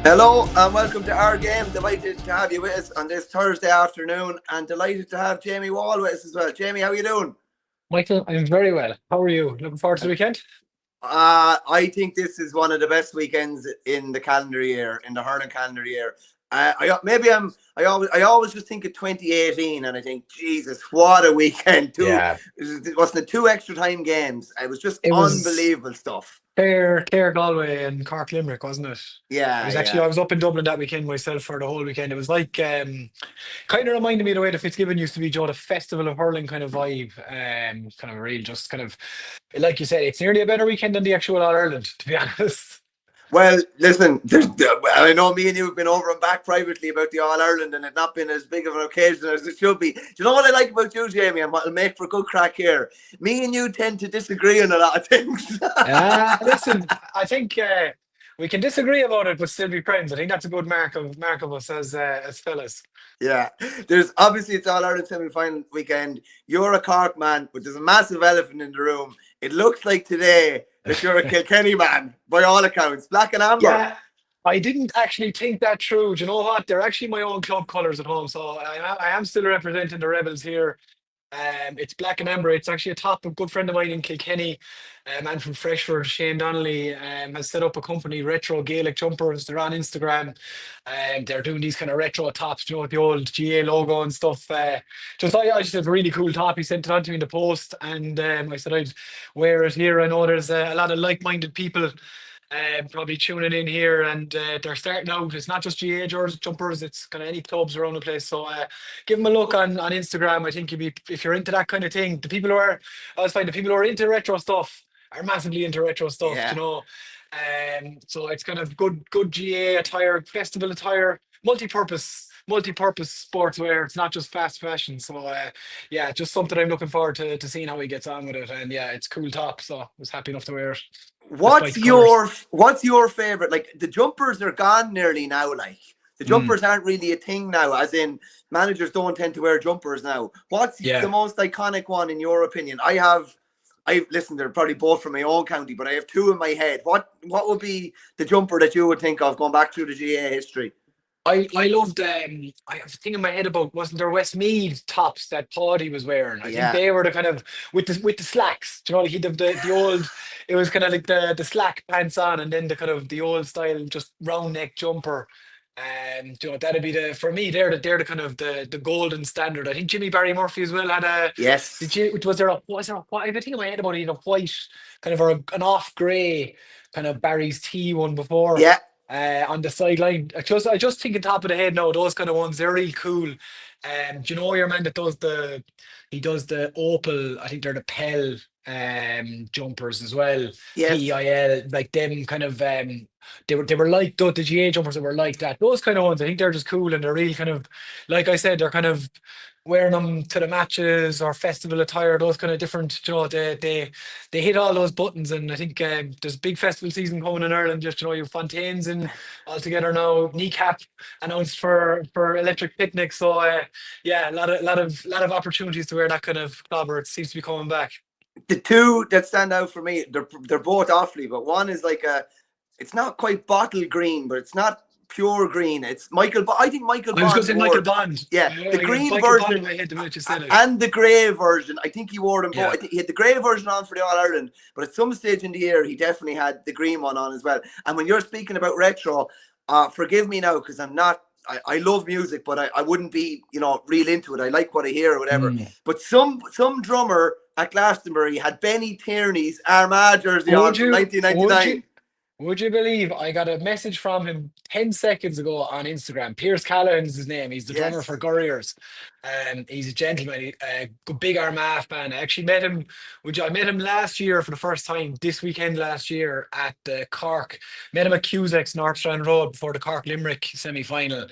Hello and welcome to our game. Delighted to have you with us on this Thursday afternoon, and delighted to have Jamie Wall with us as well. Jamie, how are you doing? Michael, I'm very well. How are you? Looking forward to the weekend? I think this is one of the best weekends in the calendar year, in the hurling calendar year. I always just think of 2018, and I think, Jesus, what a weekend! Yeah, Wasn't it two extra time games? It was just it was unbelievable stuff. Clare, Galway, and Cork Limerick, wasn't it? Yeah, I yeah. was up in Dublin that weekend myself for the whole weekend. It was like kind of reminded me of the way the Fitzgibbon used to be, Joe, the festival of hurling kind of vibe. Kind of real, just kind of like you said, it's nearly a better weekend than the actual All Ireland, to be honest. Well, listen, I know me and you have been over and back privately about the All Ireland, and it not been as big of an occasion as it should be. Do you know what I like about you, Jamie, and what'll make for good crack here? Me and you tend to disagree on a lot of things. Listen, I think we can disagree about it, but still be friends. I think that's a good mark of us as fellas. Yeah, there's obviously it's All Ireland semi-final weekend. You're a Cork man, but there's a massive elephant in the room. It looks like today that you're a Kilkenny man, by all accounts. Black and amber. Yeah, I didn't actually think that through. Do you know what? They're actually my own club colours at home, so I am still representing the Rebels here. It's black and amber. It's actually a top, a good friend of mine in Kilkenny, a man from Freshford, Shane Donnelly, has set up a company, Retro Gaelic Jumpers. They're on Instagram, and they're doing these kind of retro tops, you know, with the old GA logo and stuff. I just have a really cool top. He sent it on to me in the post, and I said I'd wear it here. I know there's a lot of like-minded people probably tuning in here, and they're starting out. It's not just GA jumpers; it's kind of any clubs around the place. So give them a look on Instagram. I think you'd be if you're into that kind of thing. I always find the people who are into retro stuff are massively into retro stuff. Yeah. You know, so it's kind of good GA attire, festival attire, multi-purpose sportswear. It's not just fast fashion. So yeah, just something I'm looking forward to seeing how he gets on with it. And yeah, it's cool top. So I was happy enough to wear it despite What's the colours. your favorite? Like the jumpers are gone nearly now. Like the Mm, jumpers aren't really a thing now. As in, managers don't tend to wear jumpers now. What's the yeah. most iconic one in your opinion? I listen. They're probably both from my own county, but I have two in my head. What would be the jumper that you would think of going back through the GA history? I loved I have a thing in my head about wasn't there Westmead tops that Paddy was wearing? I think Yeah. they were the kind of with the slacks. Do you know, like he'd have the old it was kind of like the slack pants on and then the kind of the old style just round neck jumper. You know, that'd be the for me, they're the kind of the golden standard. I think Jimmy Barry Murphy as well had a Yes. was there a white, I have a thing in my head about it, white kind of or an off grey kind of Barry's tea one before Yeah. on the sideline. I just think on top of the head now, those kind of ones, they're really cool. Do you know your man that does he does the Opal, I think they're the Pell jumpers as well. Yes. PEIL, like them kind of they were like the GA jumpers that were like that. Those kind of ones, I think they're just cool and they're really kind of like I said, they're kind of wearing them to the matches or festival attire, those kind of different, you know, they hit all those buttons. And I think there's a big festival season coming in Ireland. Just you know, you've Fontaines and all together now. Kneecap announced for electric picnic. So yeah, a lot of opportunities to wear that kind of clobber. It seems to be coming back. The two that stand out for me, they're both awfully, but one is like it's not quite bottle green, but it's not pure green. It's Michael. I think Michael I was going Bond to say Michael wore, Bond. yeah, Yeah, the I got green Michael Bond in version my head the minute you said it. and the grey version. I think he wore them both. Yeah. I think he had the grey version on for the All Ireland, but at some stage in the year, he definitely had the green one on as well. And when you're speaking about retro, forgive me now because I'm not. I love music, but I wouldn't be, real into it. I like what I hear or whatever. Mm. But some drummer at Glastonbury had Benny Tierney's Armagh jersey on Would from you? Would you? 1999. Would you believe I got a message from him 10 seconds ago on Instagram? Pierce Callahan is his name. He's the drummer Yes. for Gurriers. He's a gentleman, a big Armagh fan. I actually met him. I met him last year for the first time, this weekend last year at the Cork. Met him at Cusack's North Strand Road before the Cork Limerick semi final.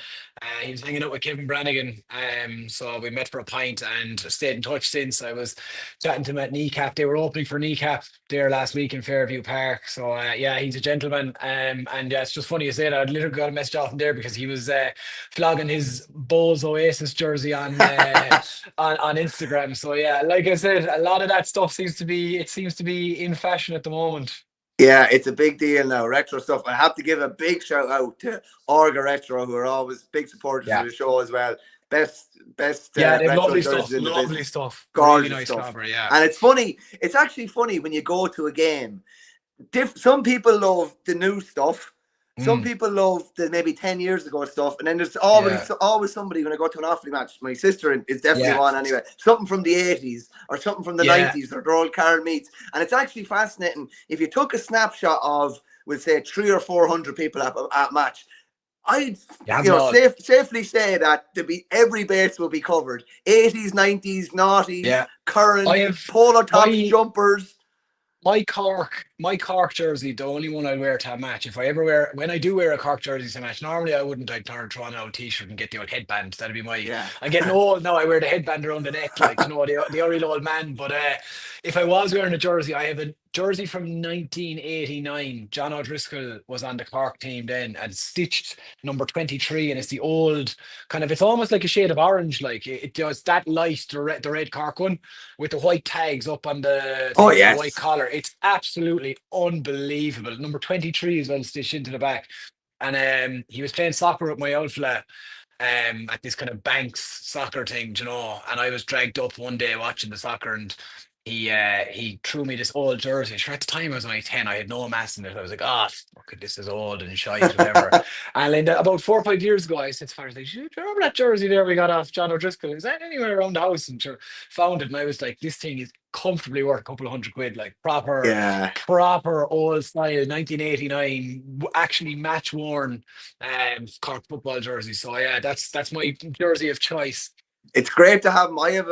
He was hanging out with Kevin Brannigan. So we met for a pint and stayed in touch since. I was chatting to him at Kneecap. They were opening for Kneecap there last week in Fairview Park. So yeah, he's a gentleman. And yeah, it's just funny you say that. I literally got a message off him there because he was flogging his Bose Oasis jersey on Instagram. So yeah, like I said, a lot of that stuff seems to be in fashion at the moment. Yeah, it's a big deal now. Retro stuff. I have to give a big shout out to Orga Retro, who are always big supporters of Yeah. the show as well. Best Yeah, they have retro lovely jerseys stuff. in the Lovely business. stuff. Really Gorgeous nice stuff. copper, yeah. And it's funny. It's actually funny when you go to a game. Some people love the new stuff. Some Mm, people love the maybe 10 years ago stuff. And then there's yeah. always somebody when I go to an Offaly match. My sister is definitely Yeah. one anyway. Something from the 80s or something from the Yeah. 90s or their old Carol Meets. And it's actually fascinating. If you took a snapshot of, we'll say, 300 or 400 people at match, I'd You have them all. safely say that every base will be covered. 80s, 90s, noughties, Yeah. current, I have polo tops, my jumpers. My Cork jersey, the only one I wear to a match. If I ever wear, when I do wear a Cork jersey to a match, normally I wouldn't. I'd throw on a t-shirt and get the old headband. That'd be my. Yeah. I'm getting old now. I wear the headband around the neck, like the real old man. But if I was wearing a jersey, I have a jersey from 1989. John O'Driscoll was on the Cork team then and stitched number 23, and it's the old kind of. It's almost like a shade of orange, like it does that light, the red Cork one with the white tags up on the Oh, thing and the white yes. collar. It's absolutely unbelievable. Number 23 is well stitched into the back. And he was playing soccer with my old fella at this kind of Banks soccer thing, and I was dragged up one day watching the soccer, and he threw me this old jersey. Sure, at the time I was only 10, I had no mass in it. I was like, ah, fuck it, this is old and shite, whatever. And then about 4 or 5 years ago, I said to Farrell, like, do you remember that jersey there we got off John O'Driscoll? Is that anywhere around the house? And sure, found it, and I was like, this thing is comfortably worth a couple of £100, like Yeah. proper old style 1989, actually match worn Cork football jersey. So yeah, that's my jersey of choice. It's great to have them. I have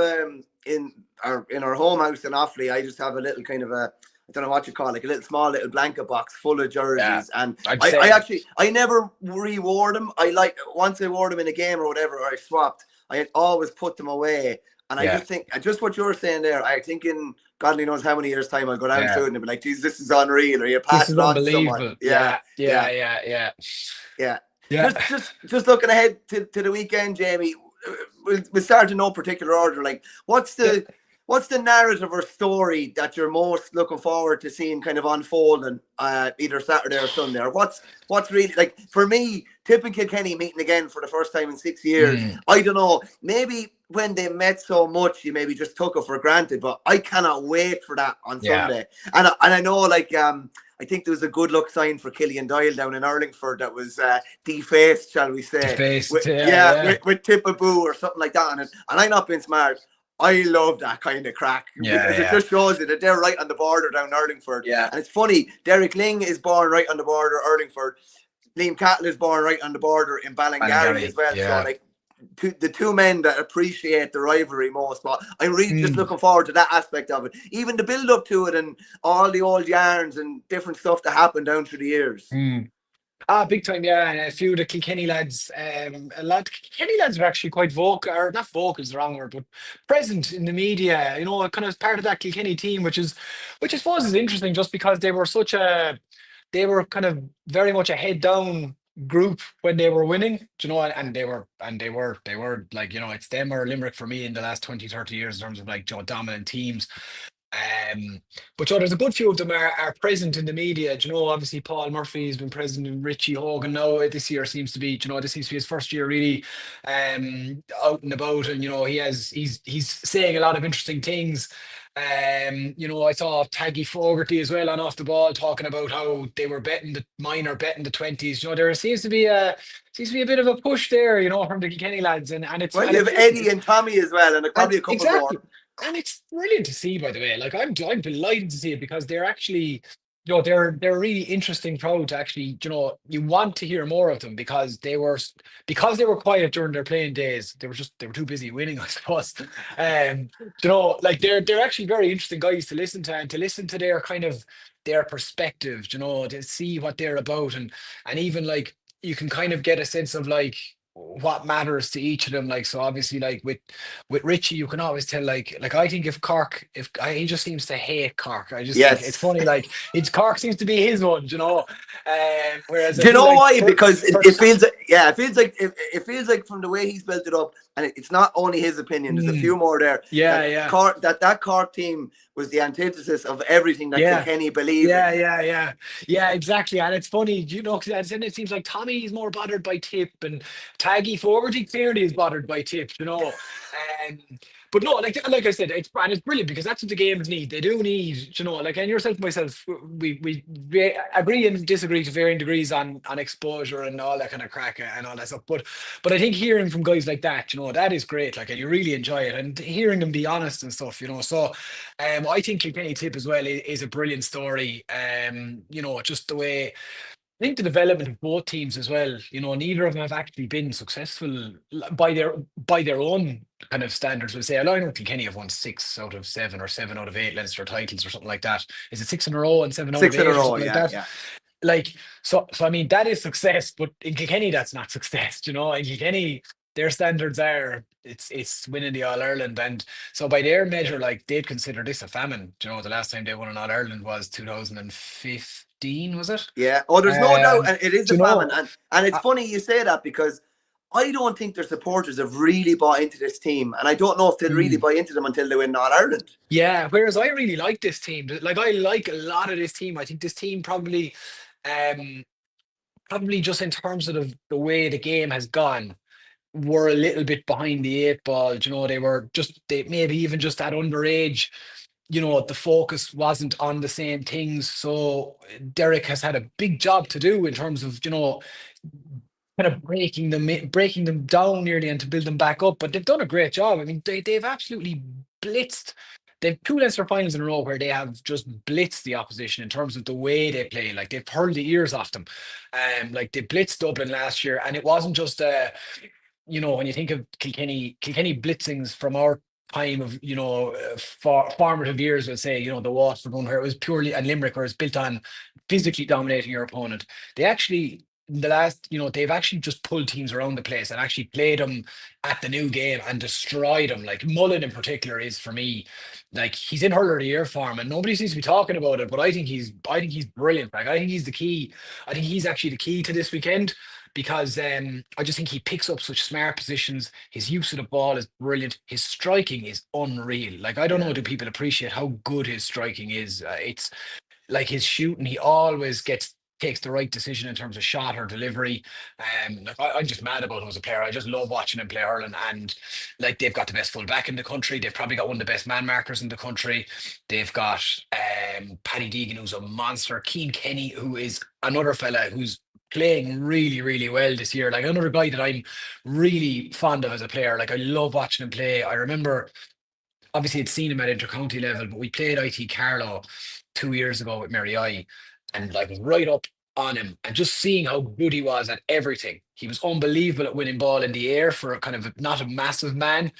in our home house in Offaly, I just have a little kind of I don't know what you call it, like a little small little blanket box full of jerseys. Yeah, And I'd I say. actually I never re-wore them. Once I wore them in a game or whatever, or I swapped, I had always put them away. And I Yeah, just think just what you were saying there, I think in godly knows how many years' time I'll go down to yeah. it and be like, geez, this is unreal, or you This pass is it on to someone. unbelievable. Yeah, Yeah, yeah, yeah, yeah, yeah, yeah. yeah. Just looking ahead to the weekend, Jamie. We'll start in no particular order. Like, what's Yeah. the narrative or story that you're most looking forward to seeing kind of unfolding either Saturday or Sunday? Or what's really, like, for me, Tipp and Kilkenny meeting again for the first time in 6 years. Mm, I don't know. Maybe when they met so much, you maybe just took it for granted. But I cannot wait for that on yeah. Sunday. And I know, like, I think there was a good luck sign for Killian Doyle down in Hurlingford that was defaced, shall we say? Defaced. Yeah, yeah, With Tipp or something like that on it. And I'm not being smart. I love that kind of crack yeah, because it yeah, just shows you that they're right on the border down Hurlingford. yeah. And it's funny, Derek Ling is born right on the border of Hurlingford. Liam Catlett is born right on the border in Ballingarry as well. Yeah. So, like, the two men that appreciate the rivalry most. But I'm really just Mm. looking forward to that aspect of it. Even the build up to it and all the old yarns and different stuff that happened down through the years. Mm. Big time, yeah. And a few of the Kilkenny lads, Kilkenny lads are actually quite vocal, or not vocal is the wrong word, but present in the media, kind of part of that Kilkenny team, which I suppose is interesting just because they were kind of very much a head down group when they were winning, and they were like, it's them or Limerick for me in the last 20, 30 years in terms of like, dominant teams. But there's a good few of them are present in the media. Obviously Paul Murphy's been present, and Richie Hogan now this year seems to be, this seems to be his first year really out and about, and he's saying a lot of interesting things. I saw Taggy Fogarty as well on Off the Ball talking about how they were betting the 20s. There seems to be a bit of a push there, from the Kilkenny lads, and it's Well, and you have Eddie and Tommy as well, and and probably a couple more. exactly. And it's brilliant to see, by the way. Like I'm delighted to see it because they're actually, they're a really interesting crowd to actually, you want to hear more of them because they were quiet during their playing days. They were too busy winning, I suppose. Like they're actually very interesting guys to listen to, and to listen to their kind of their perspective, to see what they're about, and even like you can kind of get a sense of like what matters to each of them. Like, so obviously, like with Richie, you can always tell. Like I think if Cork, he just seems to hate Cork. I just think it's Yes. funny. Like it's Cork seems to be his one, you know. Whereas I Do you feel know like why? Because for it feels like, yeah, it feels like from the way he's built it up, and it's not only his opinion. There's a few more there yeah, that yeah. that Cork team was the antithesis of everything that Yeah. Kilkenny believe in. Yeah, exactly. And it's funny, you know, because it seems like Tommy's more bothered by Tip and Taggy Fogarty clearly is bothered by Tip, you know. Um, but no, like I said, it's brilliant because that's what the games need. They do need, you know, like and yourself and myself, we agree and disagree to varying degrees on exposure and all that kind of crack and all that stuff. But I think hearing from guys like that, you know, that is great. Like and you really enjoy it and hearing them be honest and stuff, you know. So I think Kilkenny Tip as well is a brilliant story. You know, just the way I think the development of both teams as well. You know, neither of them have actually been successful by their own kind of standards. We'll say. I know Kilkenny have won 6 out of 7 or 7 out of 8 Leinster titles or something like that. Is it 6 in a row and 7 out of 6 in a eight or row, something like yeah, that? yeah. Like so I mean that is success, but in Kilkenny that's not success, you know. In Kilkenny, their standards are it's winning the All Ireland, and so by their measure, like they'd consider this a famine. You know, the last time they won an All Ireland was 2015, was it? Yeah. Oh, there's no doubt, Um, and it is do a you famine, know? and it's Uh, funny you say that because I don't think their supporters have really bought into this team, and I don't know if they'll really mm, buy into them until they win All Ireland. yeah. Whereas I really like this team. Like I like a lot of this team. I think this team um, probably just in terms of the way the game has gone, were a little bit behind the eight ball. You know, they maybe even just at underage, you know, the focus wasn't on the same things. So Derek has had a big job to do in terms of, you know, kind of breaking them down nearly and to build them back up. But they've done a great job. I mean, they've absolutely blitzed. They've two Leinster finals in a row where they have just blitzed the opposition in terms of the way they play. Like they've hurled the ears off them. Like they blitzed Dublin last year, and it wasn't just you know, when you think of Kilkenny blitzings from our time of, you know, formative years, let's say, you know, the Waterford one where it was purely, and Limerick where it's built on physically dominating your opponent. They actually, in the last, you know, they've actually just pulled teams around the place and actually played them at the new game and destroyed them. Like Mullen in particular is for me, like he's in hurler of the year form and nobody seems to be talking about it, but I think he's brilliant. Like I think he's the key. I think he's actually the key to this weekend because I just think he picks up such smart positions. His use of the ball is brilliant. His striking is unreal. Like I don't know, Yeah. do people appreciate how good his striking is? It's like his shooting. He always takes the right decision in terms of shot or delivery. Like I'm just mad about him as a player. I just love watching him play hurling, and like they've got the best fullback in the country. They've probably got one of the best man markers in the country. They've got Paddy Deegan, who's a monster. Keane Kenny, who is another fella who's playing really, really well this year. Like another guy that I'm really fond of as a player. Like I love watching him play. I remember obviously had seen him at intercounty level, but we played IT Carlow 2 years ago with Mary I and like was right up on him and just seeing how good he was at everything. He was unbelievable at winning ball in the air for a kind of not a massive man.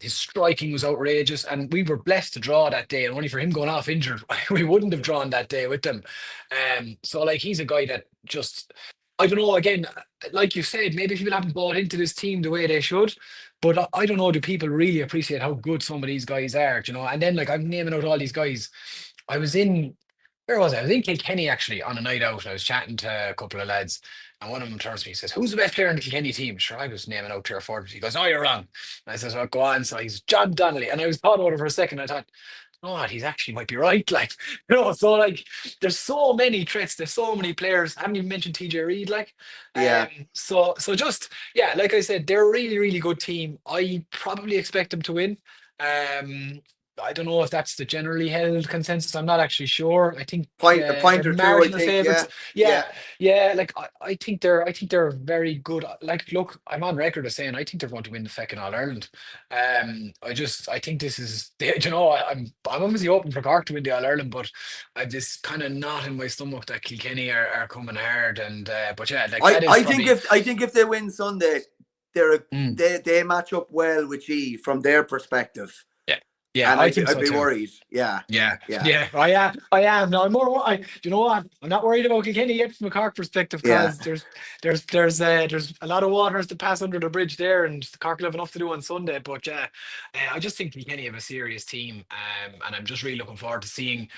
His striking was outrageous, and we were blessed to draw that day. And only for him going off injured, we wouldn't have drawn that day with them. So like he's a guy that just I don't know. Again, like you said, maybe people haven't bought into this team the way they should. But I don't know. Do people really appreciate how good some of these guys are? You know? And then like I'm naming out all these guys. I was in where was I? I was in Kilkenny actually on a night out. I was chatting to a couple of lads, and one of them turns to me and says, "Who's the best player in the Kilkenny team?" Sure, I was naming out 3 or 4. He goes, "No, you're wrong." And I said, "Well, go on." So he's John Donnelly, and I was thought about it for a second. I thought, "Oh, he's actually might be right." Like, you know, so like, there's so many threats. There's so many players. I haven't even mentioned TJ Reid. Like, Yeah. so just yeah, like I said, they're a really, really good team. I probably expect them to win. Um, I don't know if that's the generally held consensus. I'm not actually sure. I think A they're point or two, I marginal think. favourites. Yeah. Yeah, Yeah. yeah. Like I think they're very good. Like, look, I'm on record as saying I think they're going to win the feckin' All Ireland. I think this is, you know, I'm obviously hoping for Cork to win the All Ireland, but I've this kind of knot in my stomach that Kilkenny are coming hard. And but yeah, like that is probably. I think if they win Sunday, Mm, they match up well with G from their perspective. yeah, Yeah, and I I'd think I'd so be too. worried. Yeah, Yeah, yeah, yeah, I am. I am. No, I'm more. Do you know what? I'm not worried about Kilkenny yet from a Cork perspective yeah. because there's a lot of waters to pass under the bridge there, and the Cork will have enough to do on Sunday. But yeah, I just think Kilkenny have a serious team, and I'm just really looking forward to seeing.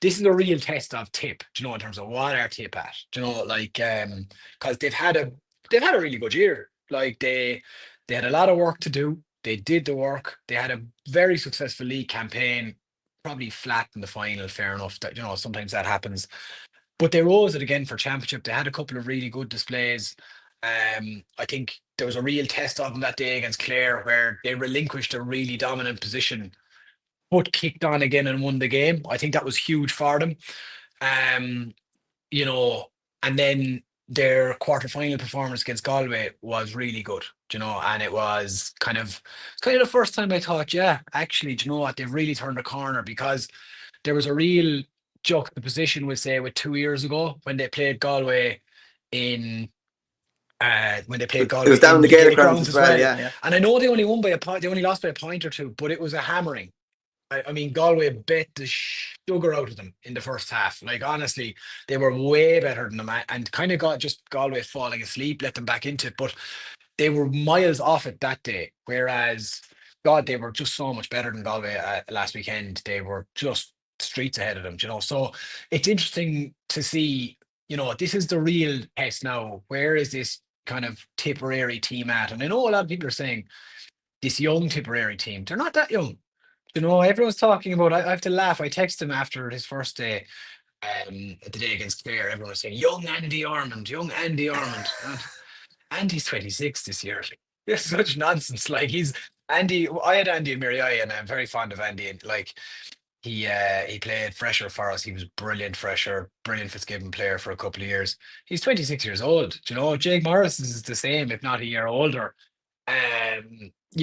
This is a real test of Tip. Do you know in terms of what are Tip at? Do you know like because they've had a really good year. Like they had a lot of work to do. They did the work. They had a very successful league campaign, probably flat in the final. Fair enough. That sometimes that happens, but they rose it again for championship. They had a couple of really good displays. I think there was a real test of them that day against Clare, where they relinquished a really dominant position, but kicked on again and won the game. I think that was huge for them. Um, you know, and then their quarter-final performance against Galway was really good, and it was kind of the first time I thought, yeah, actually, do you know what, they've really turned a corner because there was a real juxtaposition, we say, with 2 years ago in when they played It Galway was down in the the Gaelic Gaelic grounds grounds as as well. well. Yeah, yeah. And I know they only won by a point, they only lost by a point or two, but it was a hammering. I mean, Galway bet the sugar out of them in the first half. Like, honestly, they were way better than them and kind of got just Galway falling asleep, let them back into it. But they were miles off it that day. Whereas, God, they were just so much better than Galway last weekend. They were just streets ahead of them, So it's interesting to see, this is the real test now. Where is this kind of Tipperary team at? And I know a lot of people are saying this young Tipperary team, they're not that young. Everyone's talking about. I have to laugh. I texted him after his first day, the day against Clare. Everyone was saying, "Young Andy Armond, young Andy Armond." And he's 26 this year. It's such nonsense. Like he's Andy. I had Andy in Mary and I'm very fond of Andy. And like he played fresher for us. He was brilliant fresher, brilliant Fitzgibbon player for a couple of years. He's 26 years old. Jake Morris is the same, if not a year older.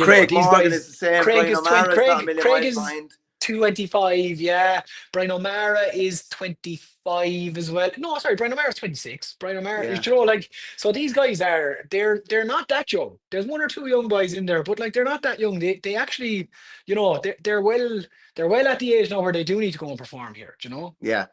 Craig These Morgan is guys. the same. Craig Brian is 20. O'Mara is not a Craig million Craig miles is behind. 25. Yeah, Brian O'Mara is 25 as well. No, sorry, Brian O'Mara is 26. Brian O'Mara is, Yeah. like, so these guys they're not that young. There's one or two young boys in there, but like they're not that young. They actually, they're well at the age now where they do need to go and perform here. Yeah.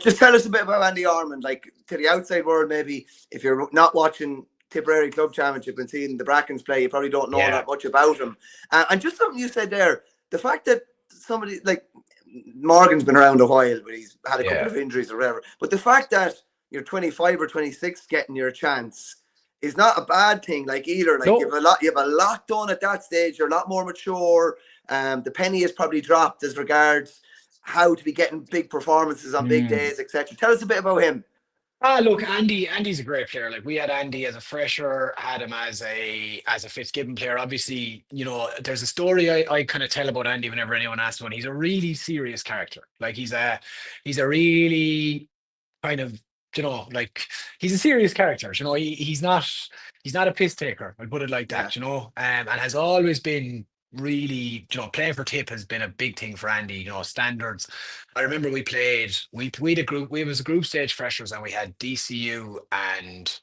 Just tell us a bit about Andy Armond, like to the outside world, maybe if you're not watching Tipperary Club Championship and seeing the Brackens play, you probably don't know Yeah, that much about him. And just something you said there, the fact that somebody like Morgan's been around a while, but he's had a couple yeah. of injuries or whatever. But the fact that you're 25 or 26 getting your chance is not a bad thing. Like either, like No. you have a lot done at that stage. You're a lot more mature. The penny is probably dropped as regards how to be getting big performances on big Mm. days, etc. Tell us a bit about him. Look, Andy's a great player. Like we had Andy as a fresher, had him as a Fitzgibbon player. Obviously, there's a story I kind of tell about Andy whenever anyone asks one. He's a really serious character. Like he's a really kind of, like he's a serious character. He's not a piss taker. I'll put it like Yeah. that. And has always been really, playing for Tip has been a big thing for Andy. Standards. I remember we had a group. We was a group stage freshers, and we had DCU and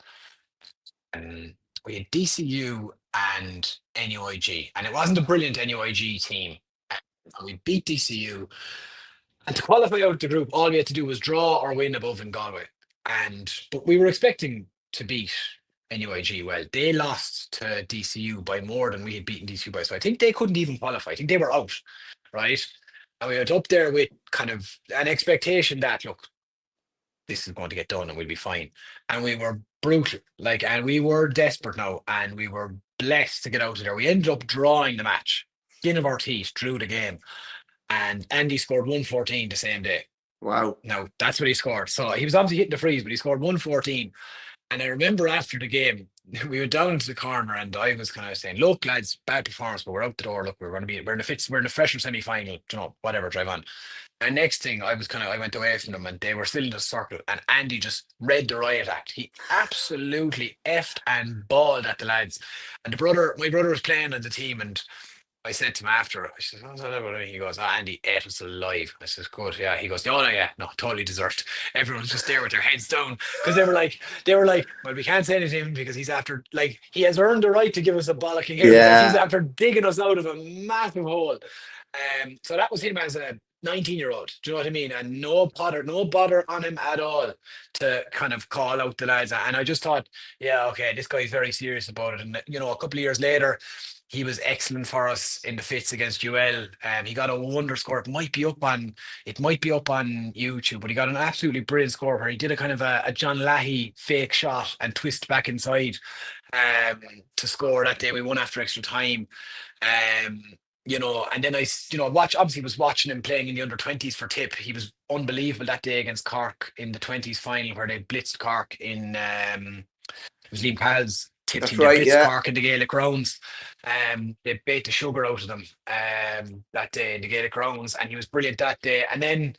we had DCU and NUIG, and it wasn't a brilliant NUIG team. And we beat DCU, and to qualify out the group, all we had to do was draw or win above in Galway. But we were expecting to beat NUIG. Well, they lost to DCU by more than we had beaten DCU by. So I think they couldn't even qualify. I think they were out, right? And we went up there with kind of an expectation that, look, this is going to get done and we'll be fine. And we were brutal, and we were desperate now, and we were blessed to get out of there. We ended up drawing the match. Skin of our teeth, drew the game. And Andy scored 114 the same day. Wow. Now, that's what he scored. So he was obviously hitting the freeze, but he scored 114. And I remember after the game, we went down to the corner, and I was kind of saying, "Look, lads, bad performance, but we're out the door. Look, we're in the fresher semi-final. Whatever, drive on." And next thing, I went away from them, and they were still in the circle, and Andy just read the riot act. He absolutely effed and bawled at the lads. And my brother was playing on the team, and I said to him after, I said, "What's that about me?" He goes, Andy ate us alive. I says, "Good, yeah." He goes, "No, no, yeah, no, totally deserved." Everyone was just there with their heads down because they were like, "Well, we can't say anything because he's after, like, he has earned the right to give us a bollocking here because he's Yeah. after digging us out of a massive hole." So that was him as a 19-year-old. Do you know what I mean? And no bother on him at all to kind of call out the lads. And I just thought, yeah, okay, this guy's very serious about it. And a couple of years later, he was excellent for us in the fits against UL. He got a wonder score. It might be up on YouTube, but he got an absolutely brilliant score where he did a kind of a John Lahey fake shot and twist back inside um, to score that day. We won after extra time. Um, and then obviously was watching him playing in the under 20s for Tipp. He was unbelievable that day against Cork in the 20s final where they blitzed Cork it was Liam Powell's Tipp That's team. They right. blitzed Yeah. Cork in the Gaelic grounds. They bait the sugar out of them that day in the Gaelic grounds, and he was brilliant that day. And then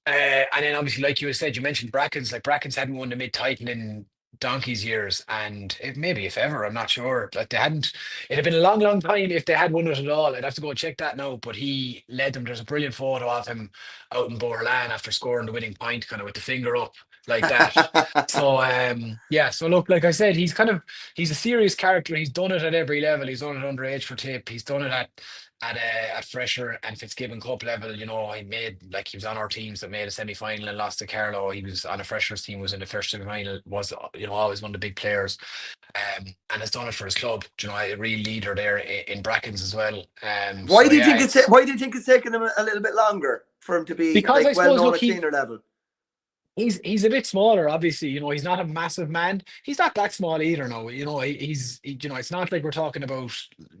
obviously, like you said, you mentioned Brackens. Like Brackens hadn't won the mid title in Donkey's years, and maybe if ever, I'm not sure. Like they hadn't. It had been a long, long time if they had won it at all. I'd have to go and check that now. But he led them. There's a brilliant photo of him out in Borland after scoring the winning point, kind of with the finger up like that. So yeah. So look, like I said, he's a serious character. He's done it at every level. He's done it underage for Tip. He's done it at Fresher and Fitzgibbon Cup level. He was on our teams that made a semi final and lost to Carlow. He was on a Freshers team, was in the first semi final, was always one of the big players, and has done it for his club. A real leader there in Brackens as well. Why So do you yeah, think why do you think it's taken him a little bit longer for him to be because I like well suppose known look at senior level? he's a bit smaller, obviously. He's not a massive man. He's not that small either. No, it's not like we're talking about,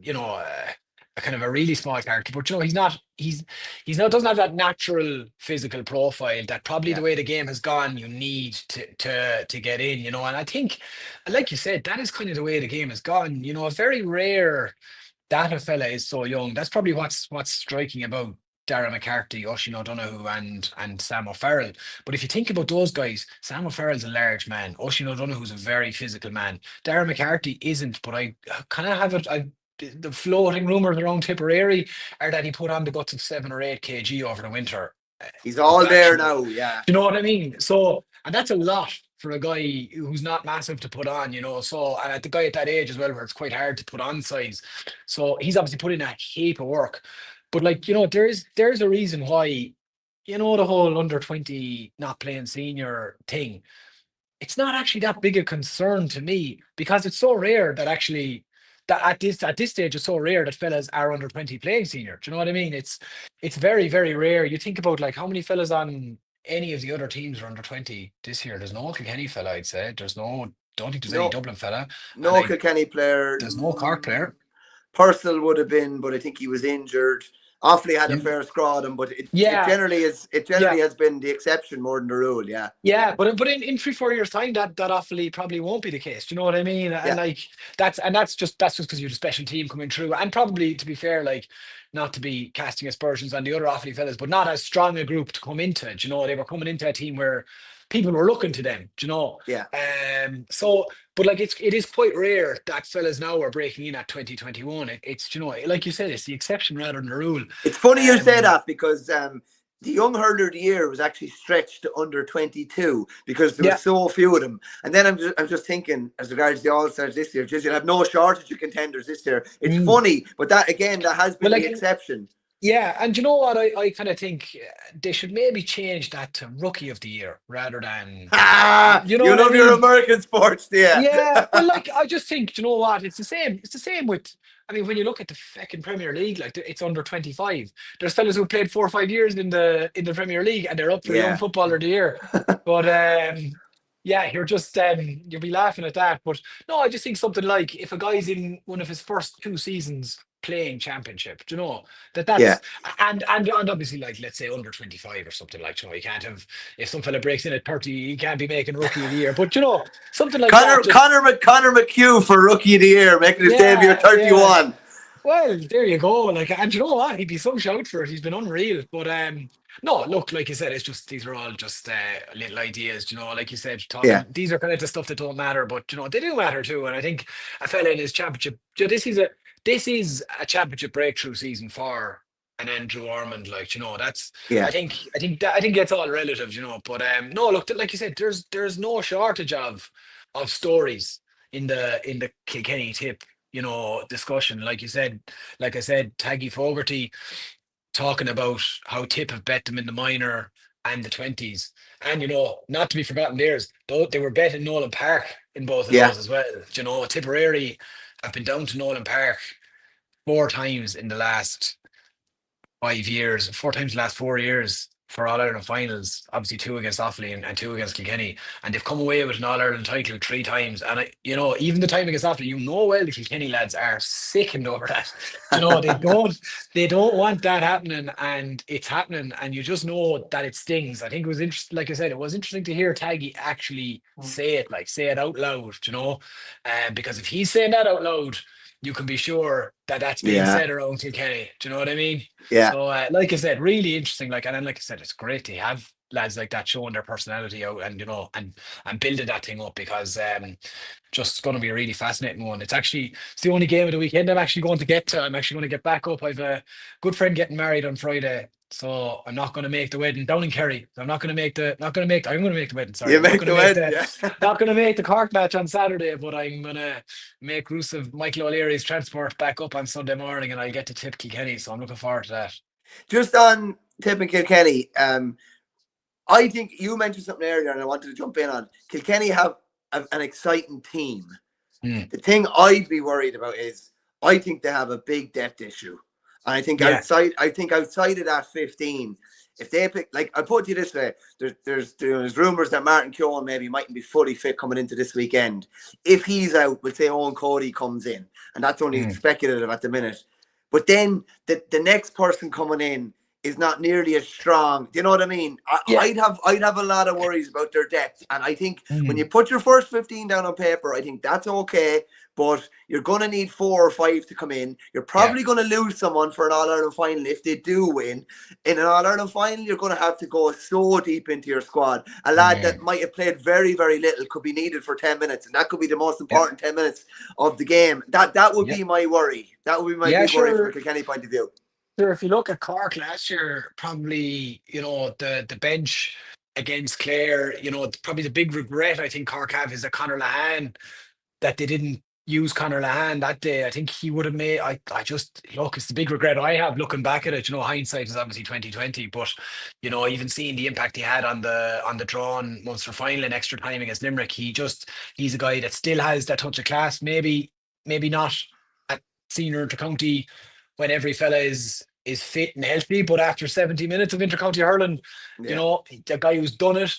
a kind of a really small character. But he's not doesn't have that natural physical profile that probably Yeah. the way the game has gone, you need to get in. And I think, like you said, that is kind of the way the game has gone. Very rare that a fella is so young. That's probably what's striking about Darragh McCarthy, Oisin O'Donoghue, and Sam O'Farrell. But if you think about those guys, Sam O'Farrell's a large man. Oisin O'Donoghue's a very physical man. Darragh McCarthy isn't, but I kind of have it. The floating rumours around Tipperary are that he put on the guts of 7 or 8 kg over the winter. He's Of all there actual, now. Yeah. you know what I mean? So, and that's a lot for a guy who's not massive to put on. So, and at the guy at that age as well, where it's quite hard to put on size. So he's obviously put in a heap of work. But there's a reason why, the whole under 20 not playing senior thing. It's not actually that big a concern to me because it's so rare that actually that at this stage it's so rare that fellas are under 20 playing senior. Do you know what I mean? It's very, very rare. You think about like how many fellas on any of the other teams are under 20 this year. There's no Kilkenny fella, I'd say. Don't think there's any No, Dublin fella. And no Kilkenny player. there's no Cork player. Purcell would have been, but I think he was injured. Offaly had a You, fair scraw at him, but it yeah, generally is it yeah. generally has been the exception more than the rule. Yeah. Yeah, but in 3 4 years time that awfully probably won't be the case. Do you know what I mean? And Yeah. like that's just because you have a special team coming through, and probably to be fair, like not to be casting aspersions on the other awfully fellas, but not as strong a group to come into. Do you know, they were coming into a team where people were looking to them. Do you know? Yeah. So, but like it is quite rare that fellas now are breaking in at 2021. It's like you said, it's the exception rather than the rule. It's funny you say Um, that because the young hurler of the year was actually stretched to under 22 because there were yeah. so few of them. And then I'm just thinking, as regards the All Stars this year, just you'll have no shortage of contenders this year. It's Mm. funny, but that again, that has But been the like exception. Yeah, and you know what? I kind of think they should maybe change that to Rookie of the Year rather than, Ah, you know you what I love your mean? American sports, yeah. Yeah, well, like I just think, you know what? It's the same. It's the same with. I mean, when you look at the fucking Premier League, like it's under 25. There's fellas who played 4 or 5 years in the Premier League, and they're up for Young Yeah. Footballer of the Year. But yeah, you'll be laughing at that. But no, I just think something like if a guy's in one of his first 2 seasons playing championship, do you know Yeah. that's and obviously like let's say under 25 or something like you can't have if some fella breaks in at 30, he can't be making Rookie of the Year. But something like that. Just Connor McHugh for Rookie of the Year, making his debut at yeah. 31. Well, there you go. Like, and you know what? He'd be some shout for it. He's been unreal. But no, look, like you said, it's just these are all just little ideas. Like you said, Yeah. talking. These are kind of the stuff that don't matter, but they do matter too. And I think a fella in his championship. This is a championship breakthrough season for an Andrew Armond. Like, that's. Yeah. I think that's all relative. But no, look, like you said, there's no shortage of stories in the Kilkenny Tip discussion. Like I said, Taggy Fogarty, talking about how Tipp have bet them in the minor and the 20s. And, not to be forgotten, they were betting Nolan Park in both of Yeah. those as well. Tipperary have been down to Nolan Park 4 times in the last 5 years, 4 times the last 4 years for All Ireland finals. Obviously, two against Offaly and two against Kilkenny, and they've come away with an All Ireland title 3 times. And even the time against Offaly, well, the Kilkenny lads are sickened over that. They don't want that happening, and it's happening, and you just know that it stings. I think it was interesting, like I said, it was interesting to hear Taggy actually say it, like say it out loud. Because if he's saying that out loud, you can be sure that that's being Yeah. said around Kilkenny. Do you know what I mean? Yeah. So, like I said, really interesting. Like, and then, like I said, it's great to have lads like that showing their personality out, and and building that thing up, because just going to be a really fascinating one. It's the only game of the weekend I'm actually going to get to. I'm actually going to get back up. I've a good friend getting married on Friday, so I'm not going to make the wedding down in Kerry. I'm not going to make the not going to make. I'm going to make the wedding. Sorry, You I'm not make going the to make wedding, the yeah. not going to make the Cork match on Saturday, but I'm going to make use of Michael O'Leary's transport back up on Sunday morning, and I'll get to Tip Kilkenny. So I'm looking forward to that. Just on Tipp and Kilkenny, I think you mentioned something earlier, and I wanted to jump in on. Kilkenny have an exciting team. Mm. The thing I'd be worried about is I think they have a big depth issue. And I think Yeah. outside of that 15, if they pick, like, I'll put it to you this way, there's rumours that Martin Keown maybe mightn't be fully fit coming into this weekend. If he's out, we'll say Owen Cody comes in, and that's only speculative at the minute. But then the next person coming in is not nearly as strong. Do you know what I mean? Yeah. I'd have a lot of worries about their depth. And I think when Mm. you put your first 15 down on paper, I think that's okay. But you're going to need 4 or 5 to come in. You're probably going to lose someone for an All-Ireland final if they do win. In an All-Ireland final, you're going to have to go so deep into your squad. A lad that might have played very, very little could be needed for 10 minutes. And that could be the most important 10 minutes of the game. That would be my worry. That would be my big worry from a Kilkenny point of view. Sure, if you look at Cork last year, probably, the bench against Clare, probably the big regret I think Cork have is that Conor Lahan, that they didn't use Conor Lahan that day. I think he would have made. I just look. It's the big regret I have looking back at it. Hindsight is obviously 2020, but even seeing the impact he had on the drawn Munster final in extra time against Limerick, he's a guy that still has that touch of class. Maybe not at senior intercounty when every fella is fit and healthy, but after 70 minutes of intercounty hurling, the guy who's done it.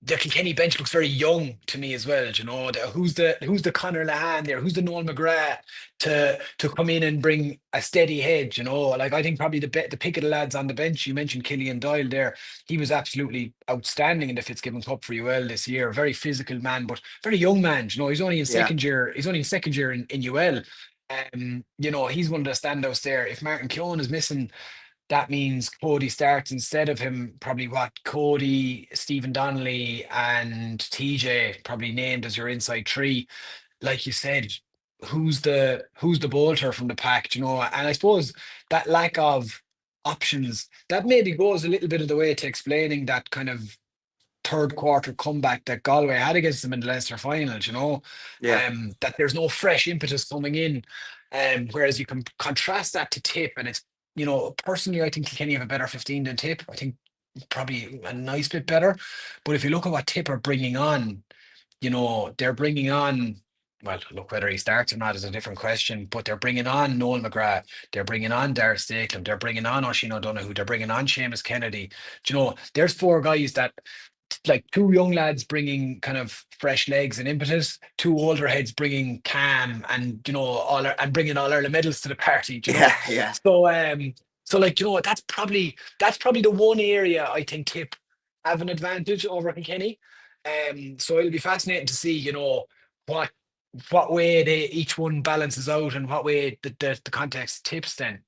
The Kilkenny bench looks very young to me as well. Who's the Conor Lahan there? Who's the Noel McGrath to come in and bring a steady head? Like, I think probably the pick of the lads on the bench. You mentioned Killian Doyle there. He was absolutely outstanding in the Fitzgibbon Cup for UL this year. Very physical man, but very young man. He's only in second year. He's only in second year in UL. He's one of the standouts there. If Martin Keown is missing, that means Cody starts instead of him. Probably Cody, Stephen Donnelly, and TJ probably named as your inside three. Like you said, who's the bolter from the pack? And I suppose that lack of options, that maybe goes a little bit of the way to explaining that kind of third quarter comeback that Galway had against them in the Leinster final. That there's no fresh impetus coming in. Whereas you can contrast that to Tipp, and it's, personally, I think Kilkenny have a better 15 than Tipp. I think probably a nice bit better. But if you look at what Tipp are bringing on, they're bringing on, well, look, whether he starts or not is a different question, but they're bringing on Noel McGrath, they're bringing on Darragh Stakelum, they're bringing on Oisin O'Donoghue, they're bringing on Seamus Kennedy. There's 4 guys that, like, 2 young lads bringing kind of fresh legs and impetus, 2 older heads bringing calm and and bringing all Ireland medals to the party. Yeah. So like, that's probably the one area I think Tipp have an advantage over Kilkenny. So it'll be fascinating to see, what way each one balances out, and what way the context tips then.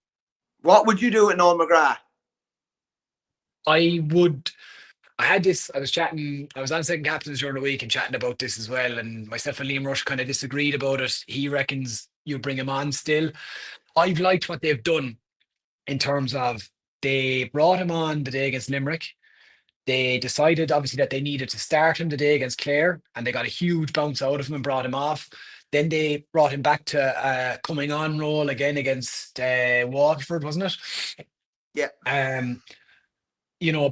What would you do with Noel McGrath? I was on Second Captains during the week and chatting about this as well, and myself and Liam Rush kind of disagreed about it. He reckons you bring him on still. I've liked what they've done in terms of, they brought him on the day against Limerick. They decided, obviously, that they needed to start him the day against Clare, and they got a huge bounce out of him and brought him off. Then they brought him back to coming on role again against Waterford, wasn't it? Yeah. Um,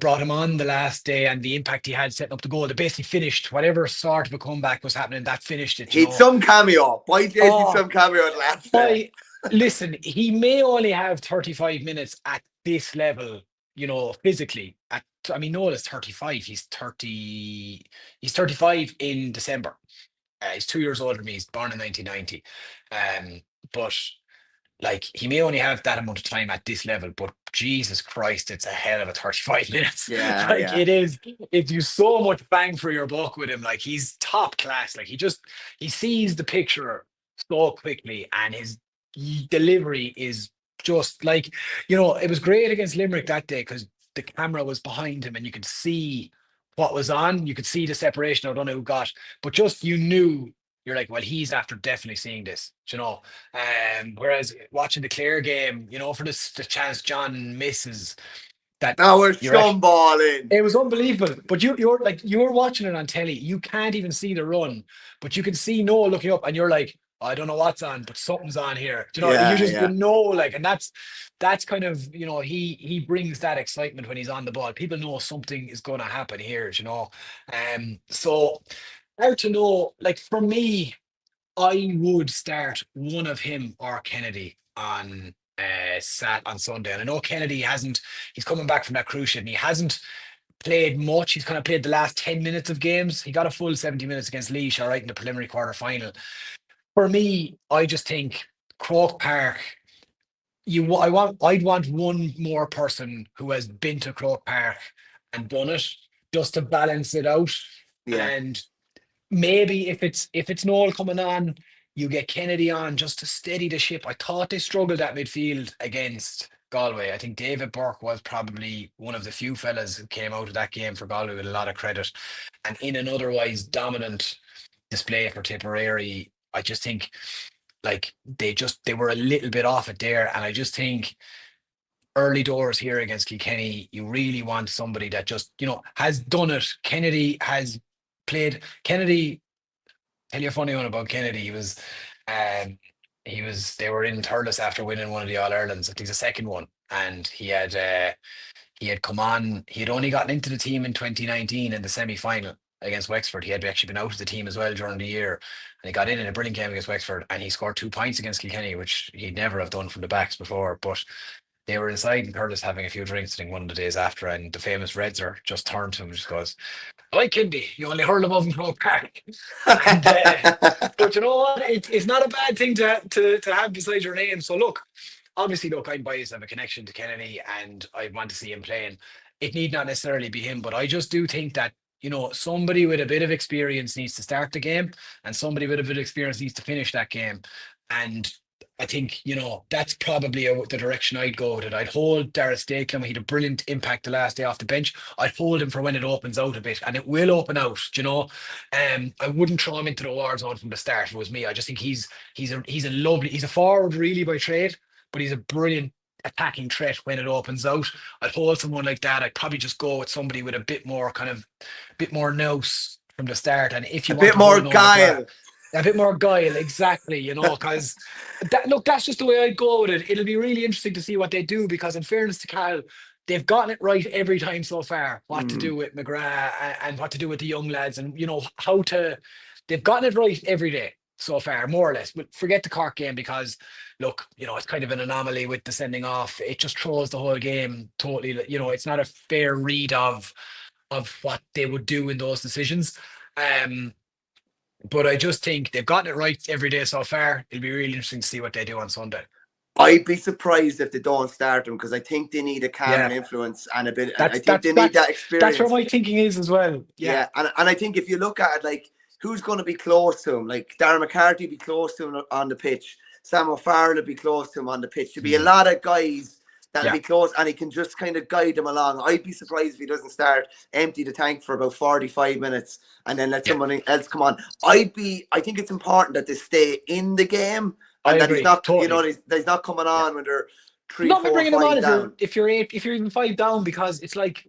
brought him on the last day and the impact he had setting up the goal. That basically finished whatever sort of a comeback was happening. That finished it. He'd some cameo. Boy, Jason, Oh, some cameo at last day. By listen, he may only have 35 minutes at this level, physically. I mean, Noel is 35. He's 30. He's 35 in December. He's 2 years older than me. He's born in 1990. But like he may only have that amount of time at this level, but Jesus Christ, it's a hell of a 35 minutes. Yeah, Like yeah. it is, it's you so much bang for your buck with him. Like he's top class. Like he sees the picture so quickly, and his delivery is just like, it was great against Limerick that day because the camera was behind him and you could see what was on. You could see the separation. I don't know who got, but just you knew you're like, well, he's after definitely seeing this, whereas watching the Clare game, for this the chance John misses that Now we're you're actually stumballing. it was unbelievable. But you're watching it on telly. You can't even see the run, but you can see Noah looking up, and you're like, I don't know what's on, but something's on here. You Yeah, just yeah. like, and that's kind of he brings that excitement when he's on the ball. People know something is going to happen here. So hard to know. Like for me, I would start one of him or Kennedy on sat on Sunday. And I know Kennedy hasn't, he's coming back from that cruise ship and he hasn't played much. He's kind of played the last 10 minutes of games. He got a full 70 minutes against Laois, all right, in the preliminary quarter final. For me, I just think Croke Park, I'd want one more person who has been to Croke Park and done it just to balance it out. Yeah. And maybe if it's Noel coming on, you get Kennedy on just to steady the ship. I thought they struggled at midfield against Galway. I think David Burke was probably one of the few fellas who came out of that game for Galway with a lot of credit. And in an otherwise dominant display for Tipperary, I just think like they were a little bit off it there. And I just think early doors here against Kilkenny, you really want somebody that just, has done it. Kennedy has played. Kennedy, tell you a funny one about Kennedy. They were in Thurles after winning one of the All Irelands. I think the second one, and he had come on. He had only gotten into the team in 2019 in the semi final against Wexford. He had actually been out of the team as well during the year, and he got in a brilliant game against Wexford, and he scored 2 points against Kilkenny, which he'd never have done from the backs before. But they were inside and Curtis having a few drinks, I think, one of the days after, and the famous Redzer just turned to him and just goes, I like Kennedy, you only hurl above in Croke Park. And but you know what? It's not a bad thing to have beside your name. So look, obviously, look, I'm biased. I have a connection to Kennedy, and I want to see him playing. It need not necessarily be him, but I just do think that somebody with a bit of experience needs to start the game, and somebody with a bit of experience needs to finish that game. And I think that's probably the direction I'd go with it. I'd hold Dara Stakelum. He had a brilliant impact the last day off the bench. I'd hold him for when it opens out a bit, and it will open out. I wouldn't throw him into the war zone from the start. If it was me, I just think he's a forward really by trade, but he's a brilliant attacking threat when it opens out. I'd hold someone like that. I'd probably just go with somebody with a bit more nous from the start. And if A you want bit to more hold Noel McGrath, guile. a bit more guile, exactly, because that's just the way I'd go with it. It'll be really interesting to see what they do because, in fairness to Cal, they've gotten it right every time so far. What to do with McGrath and what to do with the young lads, and how to. They've gotten it right every day so far, more or less. But forget the Cork game because, look, it's kind of an anomaly with the sending off. It just throws the whole game totally. It's not a fair read of what they would do in those decisions. But I just think they've gotten it right every day so far. It'll be really interesting to see what they do on Sunday. I'd be surprised if they don't start them because I think they need a calming Yeah, influence and a bit. that's I think that's they need that's that that's where experience. my thinking is as well. Yeah, Yeah, and I think if you look at it, like who's going to be close to him, like Darren McCarthy be close to him on the pitch, Sam O'Farrell will be close to him on the pitch. There'll be a lot of guys that'll yeah. be close, and he can just kind of guide them along. I'd be surprised if he doesn't start, empty the tank for about 45 minutes, and then let Yeah. someone else come on. I think it's important that they stay in the game, I and that he's agree not, totally. that he's not coming Yeah, on when they're three, not me four, bringing them on five if you're down. if you're eight, if you're even five down because it's like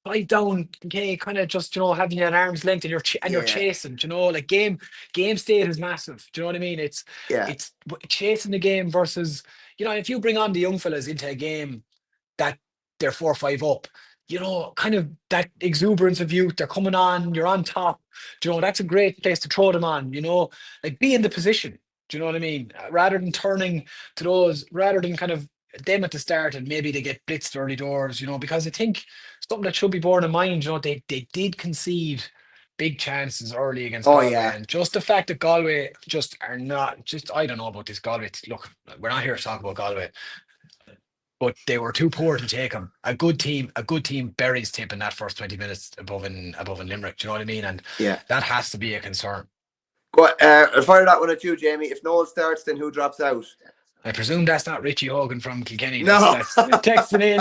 five down. Okay, kind of just having you at arm's length and you're Yeah, chasing. Like game state is massive. Do you know what I mean? It's yeah, it's chasing the game versus if you bring on the young fellas into a game. that they're 4-5 up. Kind of that exuberance of youth. They're coming on. You're on top. That's a great place to throw them on. Like be in the position. Do you know what I mean? Rather than turning to those, rather than kind of them at the start and maybe they get blitzed early doors. Because I think something that should be borne in mind. They did concede big chances early against Oh Galway, yeah. and just the fact that Galway just are not. Just I don't know about this Galway. Look, we're not here to talk about Galway, but they were too poor to take him. A good team buries Tipp in that first 20 minutes above in Limerick. Do you know what I mean? And Yeah. that has to be a concern. Go I'll fire that one at you, Jamie. If Noel starts, then who drops out? I presume that's not Richie Hogan from Kilkenny. No. That's texting in.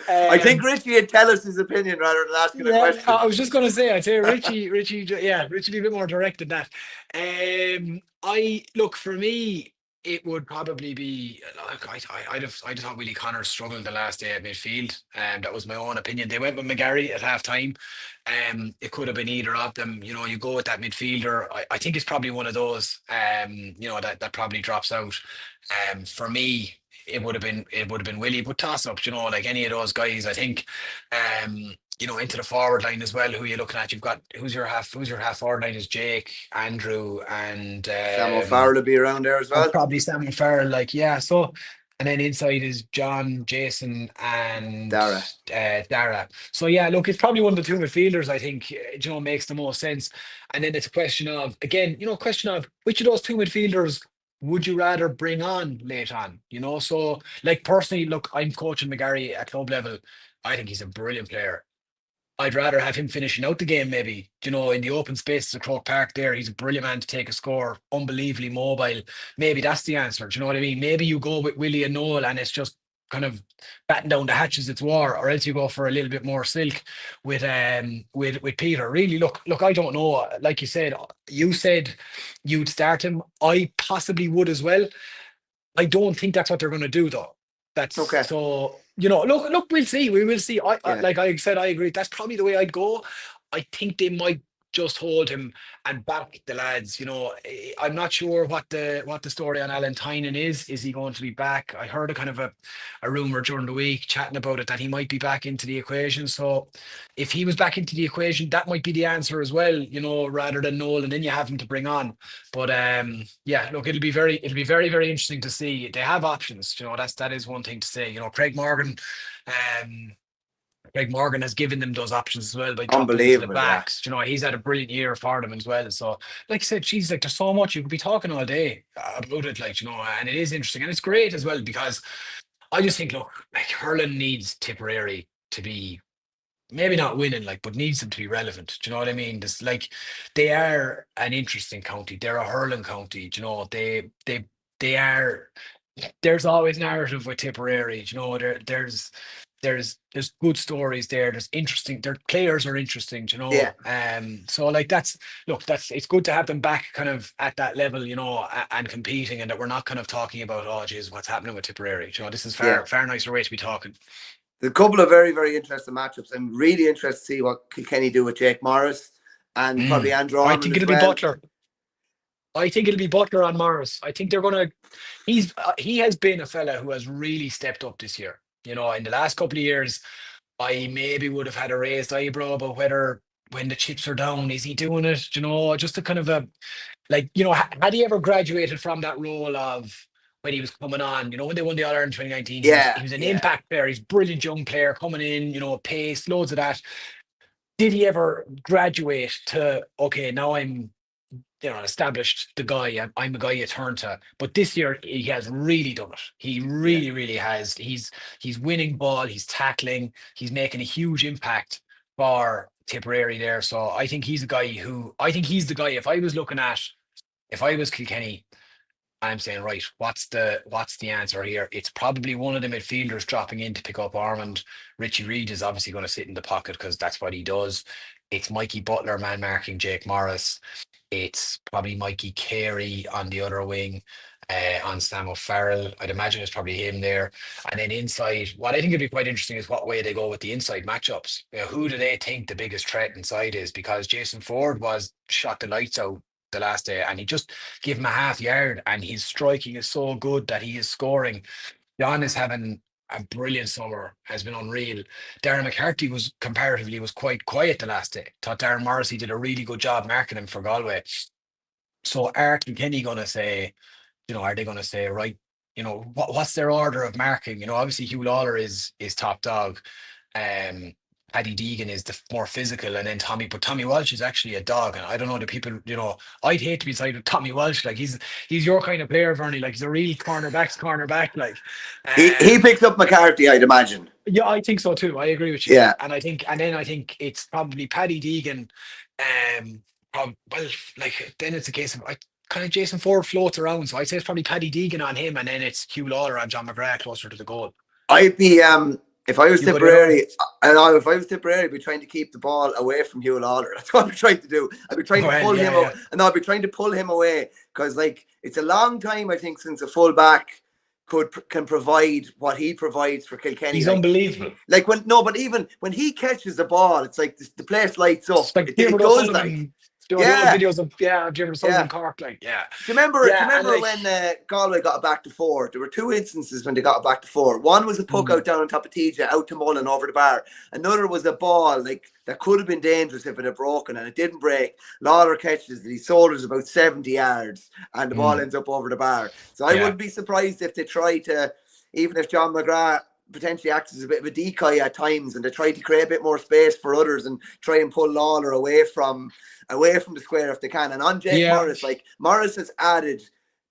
I think Richie would tell us his opinion rather than asking a question. I was just going to say, I'd say Richie, yeah, Richie be a bit more direct than that. I look for me, it would probably be like I'd have thought Willie Connor struggled the last day at midfield, and that was my own opinion. They went with McGarry at half time. It could have been either of them. You go with that midfielder. I think it's probably one of those. That probably drops out. For me, it would have been Willie, but toss up. Like any of those guys, I think. Into the forward line as well. Who are you looking at? You've got who's your half forward line is Jake, Andrew, and Sam O'Farrell will be around there as well. probably Sam O'Farrell. Like yeah, so and then inside is John, Jason, and Dara. Dara. So yeah, look, it's probably one of the two midfielders. I think makes the most sense. And then it's a question of again, question of which of those two midfielders would you rather bring on late on? So like personally, look, I'm coaching McGarry at club level. I think he's a brilliant player. I'd rather have him finishing out the game, maybe, in the open spaces of Croke Park there. He's a brilliant man to take a score, unbelievably mobile. Maybe that's the answer. Do you know what I mean? Maybe you go with Willie and Noel and it's just kind of batten down the hatches, it's war, or else you go for a little bit more silk with Peter. Really, look, I don't know. Like you said you'd start him. I possibly would as well. I don't think that's what they're going to do, though. That's Okay. so. Look, we'll see. We will see. Yeah. Like I said, I agree. That's probably the way I'd go. I think they might just hold him and back the lads. I'm not sure what the story on Alan Tynan is. Is he going to be back? I heard a kind of a rumor during the week chatting about it that he might be back into the equation. So if he was back into the equation, that might be the answer as well. Rather than Noel, and then you have him to bring on. But yeah, look, it'll be very, very interesting to see. They have options. That is one thing to say. Craig Morgan has given them those options as well by dropping into the backs. He's had a brilliant year for them as well. So, like I said, geez, like there's so much you could be talking all day about it, and it is interesting and it's great as well because I just think, look, like Hurling needs Tipperary to be maybe not winning, but needs them to be relevant. Do you know what I mean? This they are an interesting county. They're a hurling county. They are. There's always narrative with Tipperary. There's good stories there. There's interesting. Their players are interesting. Yeah. So it's good to have them back kind of at that level. And competing, and that we're not kind of talking about what's happening with Tipperary. This is far nicer way to be talking. There's a couple of very, very interesting matchups. I'm really interested to see what Kilkenny do with Jake Morris and probably Andrew Armond. I think it'll be Butler. I think it'll be Butler on Morris. I think they're going to. He has been a fella who has really stepped up this year. In the last couple of years, I maybe would have had a raised eyebrow about whether when the chips are down, is he doing it? Just a kind of had he ever graduated from that role of when he was coming on, when they won the All-Ireland 2019, he was an impact player. He's a brilliant young player coming in, pace, loads of that. Did he ever graduate to, okay, now I'm, established the guy, I'm a guy you turn to. But this year he has really done it. He really, really has. He's winning ball, he's tackling, he's making a huge impact for Tipperary there. So I think he's the guy if I was Kilkenny, I'm saying, right, what's the answer here? It's probably one of the midfielders dropping in to pick up Armond. Richie Reid is obviously going to sit in the pocket because that's what he does. It's Mikey Butler man marking Jake Morris. It's probably Mikey Kerry on the other wing, on Sam O'Farrell. I'd imagine it's probably him there. And then inside, what I think would be quite interesting is what way they go with the inside matchups. Who do they think the biggest threat inside is? Because Jason Ford shot the lights out the last day, and he just gave him a half yard, and his striking is so good that he is scoring. John is having a brilliant summer, has been unreal. Darren McCarthy was comparatively was quite quiet the last day. Thought Darren Morrissey did a really good job marking him for Galway. So are Kilkenny going to say, are they going to say, right, what's their order of marking? Obviously Hugh Lawler is top dog. Um, Paddy Deegan is the more physical, and then Tommy Walsh is actually a dog. And I don't know the people, I'd hate to be side with Tommy Walsh. Like he's your kind of player, Vernie. Like he's a real cornerback. Like, He picks up McCarthy, I'd imagine. yeah, I think so too. I agree with you. Yeah. And then I think it's probably Paddy Deegan. Well, like then it's a case of kind of Jason Ford floats around, so I'd say it's probably Paddy Deegan on him, and then it's Hugh Lawler and John McGrath closer to the goal. I'd be if I was Tipperary, I'd be trying to keep the ball away from Hugh Lawler. That's what I'd be trying to do. I'd be trying to pull him away, and I'd be trying to pull him away because like it's a long time I think since a fullback can provide what he provides for Kilkenny. He's unbelievable. But even when he catches the ball, it's like the place lights up. It's like it does like. Videos of Jim Sullivan Cork, like Do you remember when Galway got it back to 4? There were 2 instances when they got it back to 4. One was a puck out down on top of TJ, out to Mullen over the bar. Another was a ball like that could have been dangerous if it had broken, and it didn't break. Lawler catches it, his shoulders about 70 yards, and the ball ends up over the bar. So I wouldn't be surprised if they try to, even if John McGrath potentially acts as a bit of a decoy at times, and they try to create a bit more space for others and try and pull Lawler away from the square if they can. And on Jake Morris, like Morris has added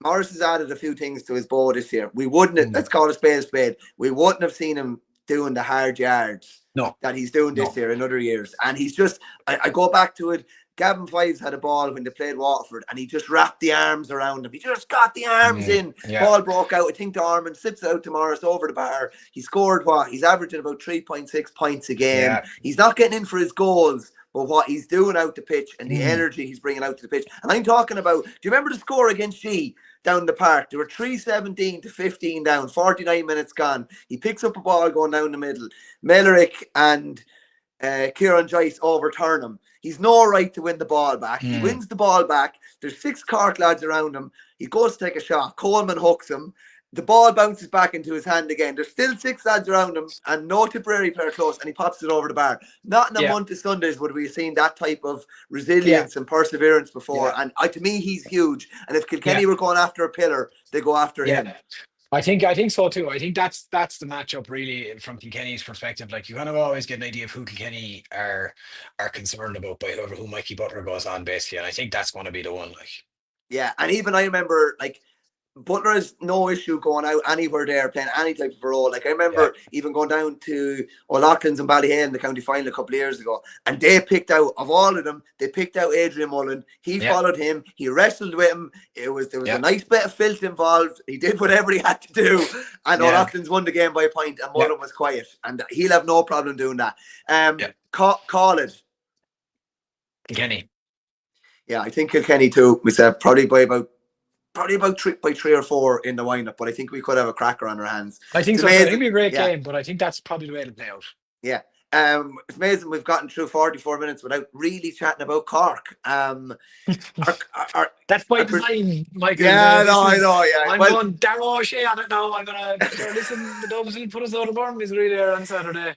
a few things to his bow this year. We wouldn't have, let's call it a spade. We wouldn't have seen him doing the hard yards that he's doing this year in other years. And he's just, I go back to it. Gavin Fives had a ball when they played Waterford, and he just wrapped the arms around him. He just got the arms in. Ball broke out. I think to Armond, slips out to Morris over the bar. He scored He's averaging about 3.6 points a game. Yeah. He's not getting in for his goals, but what he's doing out the pitch and the energy he's bringing out to the pitch. And I'm talking about, do you remember the score against G down the park? They were 3-17 to 15 down, 49 minutes gone. He picks up a ball going down the middle. Mellerick and Kieran Joyce overturn him. He's no right to win the ball back. He wins the ball back. There's 6 Cork lads around him. He goes to take a shot. Coleman hooks him. The ball bounces back into his hand again. There's still 6 lads around him and no Tipperary player close, and he pops it over the bar. Not in a month of Sundays would we have seen that type of resilience and perseverance before. And to me, he's huge. And if Kilkenny were going after a pillar, they go after him. I think so too. I think that's the matchup really from Kilkenny's perspective. Like you kind of always get an idea of who Kilkenny are concerned about by who Mikey Butler goes on basically, and I think that's going to be the one. Like, yeah, and even I remember like Butler has no issue going out anywhere there, playing any type of role. Like I remember even going down to O'Loughlin's and Ballyhale in the county final a couple of years ago, and they picked out, of all of them, they picked out Adrian Mullen. He followed him. He wrestled with him. There was a nice bit of filth involved. He did whatever he had to do, and O'Loughlin's won the game by a point, and Mullen was quiet, and he'll have no problem doing that. Call it. Kilkenny. Yeah, I think Kilkenny too. We said probably by 3 or 4 in the wind-up, but I think we could have a cracker on our hands. I think so. I think it'll be a great game, but I think that's probably the way to play out. Yeah. It's amazing we've gotten through 44 minutes without really chatting about Cork. That's by design, Michael. Yeah, I know. Yeah, I'm going Darrow O'Shea on it now. I'm going to listen. The Dubs will put us out of Bournemouth misery there on Saturday.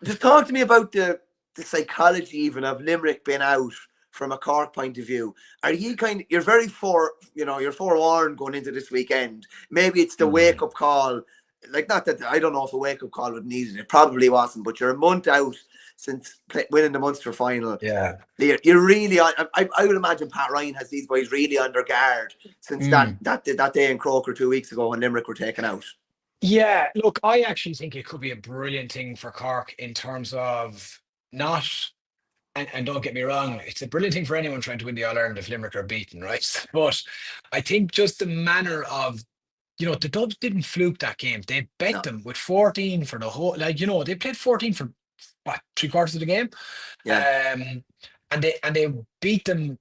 Just talk to me about the psychology even of Limerick being out from a Cork point of view. Are you you're very you're forewarned going into this weekend. Maybe it's the wake-up call. Like, not that, I don't know if a wake-up call would need it. It probably wasn't, but you're a month out since winning the Munster final. Yeah. You're really on, I would imagine Pat Ryan has these boys really under guard since that day in Croker 2 weeks ago when Limerick were taken out. Yeah, look, I actually think it could be a brilliant thing for Cork in terms of not... And don't get me wrong, it's a brilliant thing for anyone trying to win the All-Ireland if Limerick are beaten, right? But I think just the manner of, the Dubs didn't fluke that game. They bet them with 14 for the whole, they played 14 for, 3/4 of the game? Yeah. And they beat them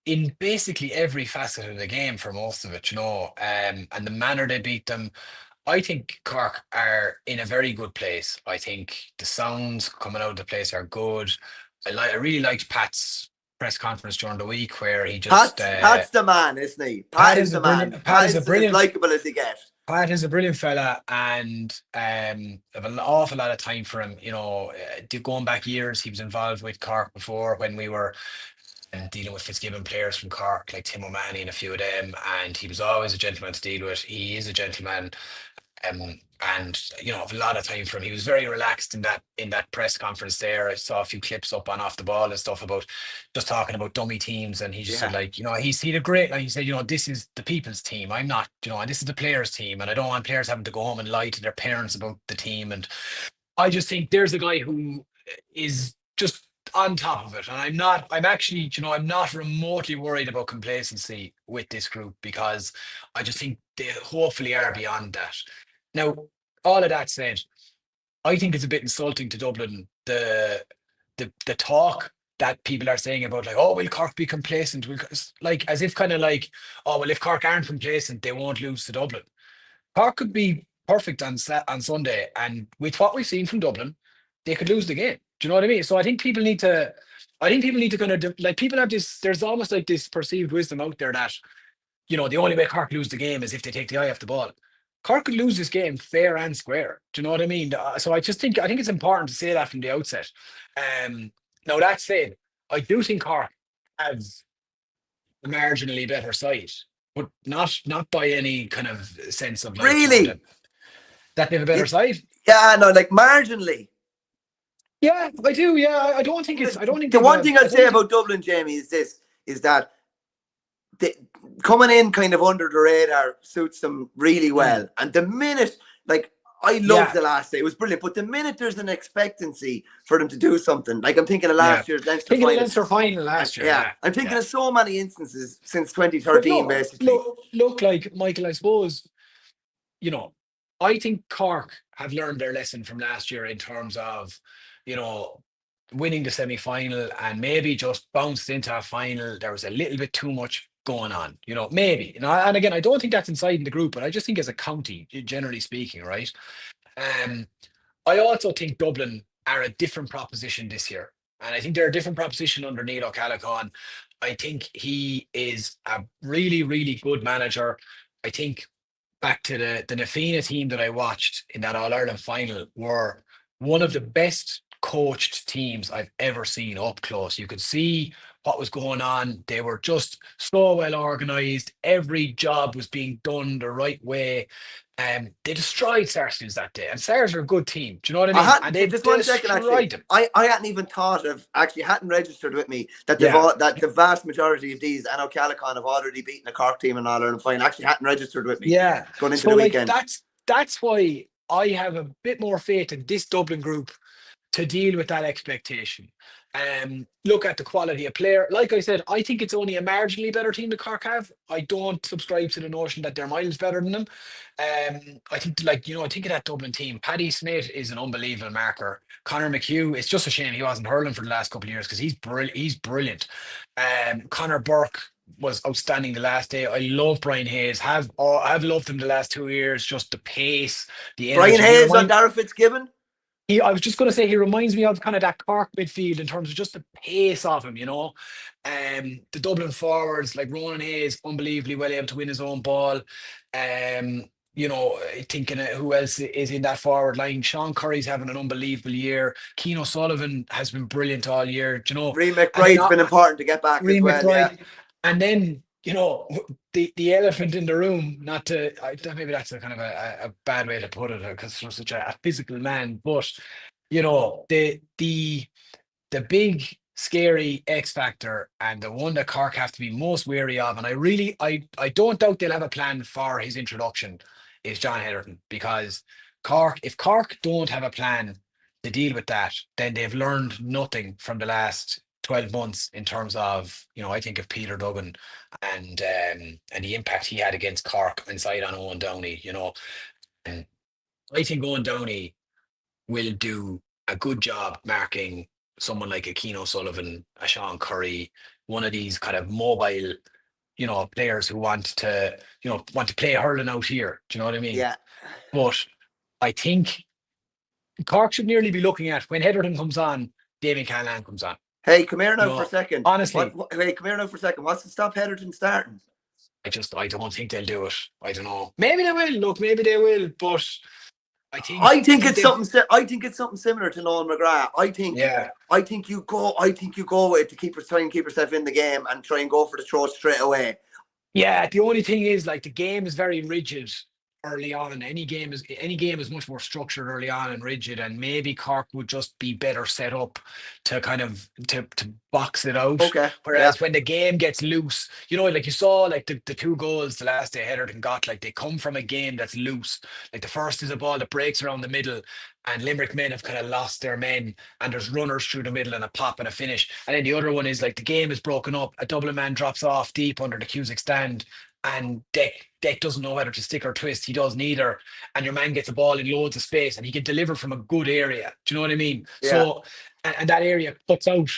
in basically every facet of the game for most of it, and the manner they beat them. I think Cork are in a very good place. I think the sounds coming out of the place are good. I really liked Pat's press conference during the week where he just... Pat's the man, isn't he? Pat is the man. Pat is as likeable as he gets. Pat is a brilliant fella, and I have an awful lot of time for him. Going back years, he was involved with Cork before when we were dealing with Fitzgibbon players from Cork, like Tim O'Mahony and a few of them, and he was always a gentleman to deal with. He is a gentleman, and I've a lot of time for him. He was very relaxed in that press conference there. I saw a few clips up on off the ball and stuff about just talking about dummy teams, and he just said Yeah. like, he did a great, like he said, this is the people's team. I'm not, and this is the players' team, and I don't want players having to go home and lie to their parents about the team. And I just think there's a guy who is just on top of it. And I'm actually, I'm not remotely worried about complacency with this group, because I just think they hopefully are beyond that. Now, all of that said, I think it's a bit insulting to Dublin, the talk that people are saying about, like, oh, will Cork be complacent? Like, as if kind of like, oh, well, if Cork aren't complacent, they won't lose to Dublin. Cork could be perfect on Sunday, and with what we've seen from Dublin, they could lose the game. Do you know what I mean? So I think people need to. I think people need to kind of like, people have this. There's almost like this perceived wisdom out there that the only way Cork lose the game is if they take the eye off the ball. Cork could lose this game fair and square. Do you know what I mean? So I think it's important to say that from the outset. Um, Now that said, I do think Cork have a marginally better side, but not by any kind of sense of, like, Really? that they have a better You, side. yeah, no, like marginally. Yeah, I do. Yeah, I don't think it's. I don't think The they've one a. thing I I'd say don't think. about Dublin, Jamie, is this: is that they, coming in kind of under the radar suits them really Mm, well. And the minute, like, I love yeah, the last day; it was brilliant. But the minute there's an expectancy for them to do something, like I'm thinking of yeah. last year's Leinster Thinking of final, Leinster final and last year. yeah, Yeah, I'm thinking yeah. of so many instances since But 2013, look, basically. look, like Michael, I suppose, you know, I think Cork have learned their lesson from last year in terms of, you know, winning the semi final and maybe just bounced into a final. There was a little bit too much going on, maybe. And again, I don't think that's inside in the group, but I just think as a county, generally speaking, right? Um, I also think Dublin are a different proposition this year. And I think they're a different proposition under Neil O'Callaghan. I think he is a really, really good manager. I think back to the Nafina team that I watched in that All Ireland final were one of the best coached teams I've ever seen up close. You could see what was going on. They were just so well organized. Every job was being done the right way. They destroyed Sarsfields that day, and Sars are a good team. Do you know what I I mean? And hadn't they just 1 second actually. destroyed them. I hadn't even thought of actually hadn't registered with me that Yeah, that the vast majority of these and O'Callaghan have already beaten a Cork team in All Ireland final. Actually hadn't registered with me yeah. going into So the like weekend. that's why I have a bit more faith in this Dublin group to deal with that expectation. Look at the quality of player. Like I said, I think it's only a marginally better team that Cork have. I don't subscribe to the notion that they're miles better than them. I think, like, I think of that Dublin team. Paddy Smith is an unbelievable marker. Connor McHugh, it's just a shame he wasn't hurling for the last couple of years because he's brilliant. He's brilliant. Connor Burke was outstanding the last day. I love Brian Hayes. I've loved him the last 2 years. Just the pace, the Brian energy. Hayes on Dara Fitzgibbon. I was just going to say he reminds me of kind of that Cork midfield in terms of just the pace of him. The Dublin forwards like Ronan Hayes, unbelievably well able to win his own ball. Um, Thinking of who else is in that forward line. Sean Curry's having an unbelievable year. Keane O'Sullivan has been brilliant all year. Ree And then McBride's been important to get back as Ray well. Yeah. McBride, and then the elephant in the room. Not to maybe that's a kind of a bad way to put it because you're such a physical man, but the big scary X factor and the one that Cork have to be most wary of, and I don't doubt they'll have a plan for his introduction, is John Heatherton, because if Cork don't have a plan to deal with that, then they've learned nothing from the last 12 months in terms of, I think of Peter Duggan and the impact he had against Cork inside on Owen Downey. And I think Owen Downey will do a good job marking someone like a Keane O'Sullivan, a Sean Curry, one of these kind of mobile, players who want to play hurling out here. Do you know what I mean? Yeah. But I think Cork should nearly be looking at when Heatherton comes on, Damien Callahan comes on. Hey, come here You now for a know, second. honestly, Hey, come here now for a second. What's to stop Heatherton starting? I don't think they'll do it. I don't know. Maybe they will. Look, maybe they will. But I think they've. I think it's something similar to Noel McGrath. Yeah. I think you go with it to try and keep yourself in the game and try and go for the throw straight away. Yeah, the only thing is like the game is very rigid early on. Any game is much more structured early on and rigid, and maybe Cork would just be better set up to kind of to box it out. Okay. Yeah. Whereas when the game gets loose, like you saw like the two goals the last day Heatherton got, like they come from a game that's loose. Like the first is a ball that breaks around the middle, and Limerick men have kind of lost their men, and there's runners through the middle and a pop and a finish. And then the other one is like the game is broken up, a Dublin man drops off deep under the Cusick stand, and Deck doesn't know whether to stick or twist. He does neither. And your man gets a ball in loads of space and he can deliver from a good area. Do you know what I mean? Yeah. So, and that area cuts out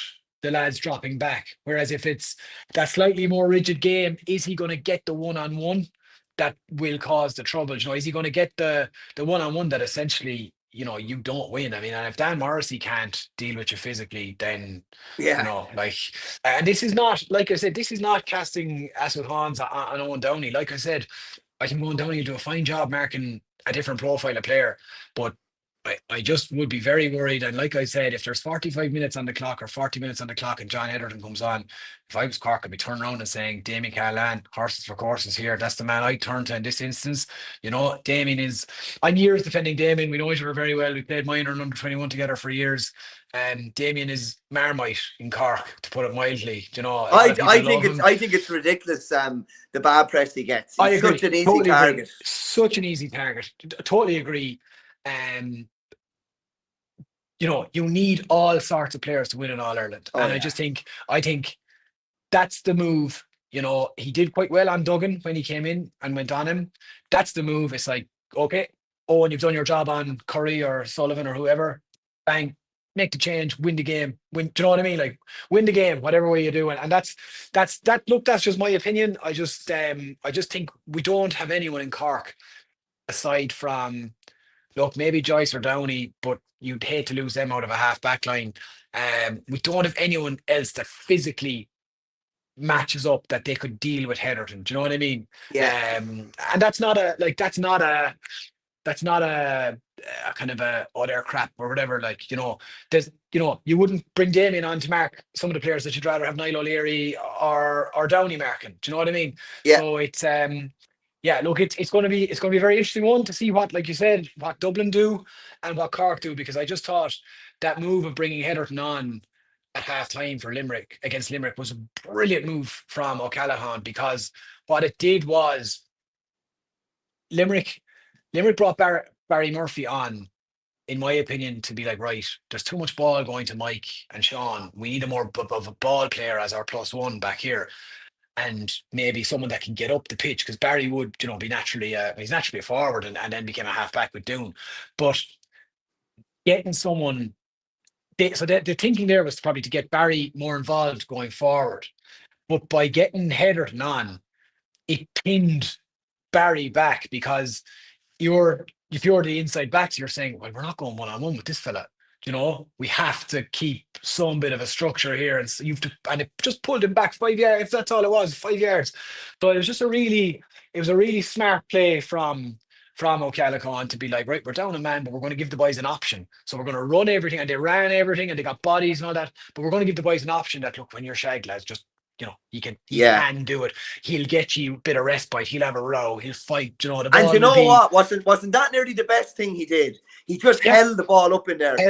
the lads dropping back. Whereas if it's that slightly more rigid game, is he going to get the one-on-one that will cause the trouble? Is he going to get the one-on-one that essentially, you don't win? I mean, and if Dan Morrissey can't deal with you physically, then, Yeah. like, and this is not, like I said, this is not casting acid horns on Owen Downey. Like I said, I think Owen Downey will do a fine job marking a different profile of player, but I just would be very worried. And like I said, if there's 45 minutes on the clock or 40 minutes on the clock and John Heatherton comes on, if I was Cork, I'd be turning around and saying, Damien Callahan, horses for courses here. That's the man I turn to in this instance. Damien I'm years defending Damien. We know each other very well. We played minor and under 21 together for years. Damien is Marmite in Cork, to put it mildly. A lot of people love him. I think it's ridiculous. The bad press he gets. I agree. Such an easy Totally target. agree. Such an easy target. Totally agree. You need all sorts of players to win in All Ireland. Oh, and yeah. I think that's the move. He did quite well on Duggan when he came in and went on him. That's the move. It's like, okay, and you've done your job on Curry or Sullivan or whoever. Bang, make the change, win the game. Do you know what I mean? Like, win the game, whatever way you do it. And that's just my opinion. I just think we don't have anyone in Cork aside from, look, maybe Joyce or Downey, but you'd hate to lose them out of a half back line. We don't have anyone else that physically matches up that they could deal with Heatherton. Do you know what I mean? Yeah. And that's not a kind of a they're crap or whatever. Like, there's you wouldn't bring Damien on to mark some of the players that you'd rather have Niall O'Leary or Downey marking. Do you know what I mean? Yeah. So it's yeah, look, it's going to be a very interesting one to see what, like you said, what Dublin do and what Cork do, because I just thought that move of bringing Heatherton on at half time for Limerick against Limerick was a brilliant move from O'Callaghan, because what it did was Limerick brought Barry Murphy on, in my opinion, to be like, right, there's too much ball going to Mike and Sean. We need a more of a ball player as our +1 back here. And maybe someone that can get up the pitch, because Barry would, be naturally, he's naturally a forward and then became a halfback with Doon. But getting someone, so the thinking there was probably to get Barry more involved going forward. But by getting Heatherton on, it pinned Barry back, because if you're the inside backs, you're saying, well, we're not going one-on-one with this fella. We have to keep some bit of a structure here, and so and it just pulled him back 5 yards. If that's all it was, 5 yards. So it was a really smart play from O'Callaghan to be like, right, we're down a man, but we're going to give the boys an option. So we're going to run everything, and they ran everything, and they got bodies and all that. But we're going to give the boys an option that, look, when you're shagged, lads, just he can do it. He'll get you a bit of respite. He'll have a row. He'll fight. The ball. And you know what? Wasn't that nearly the best thing he did? He just held the ball up in there. He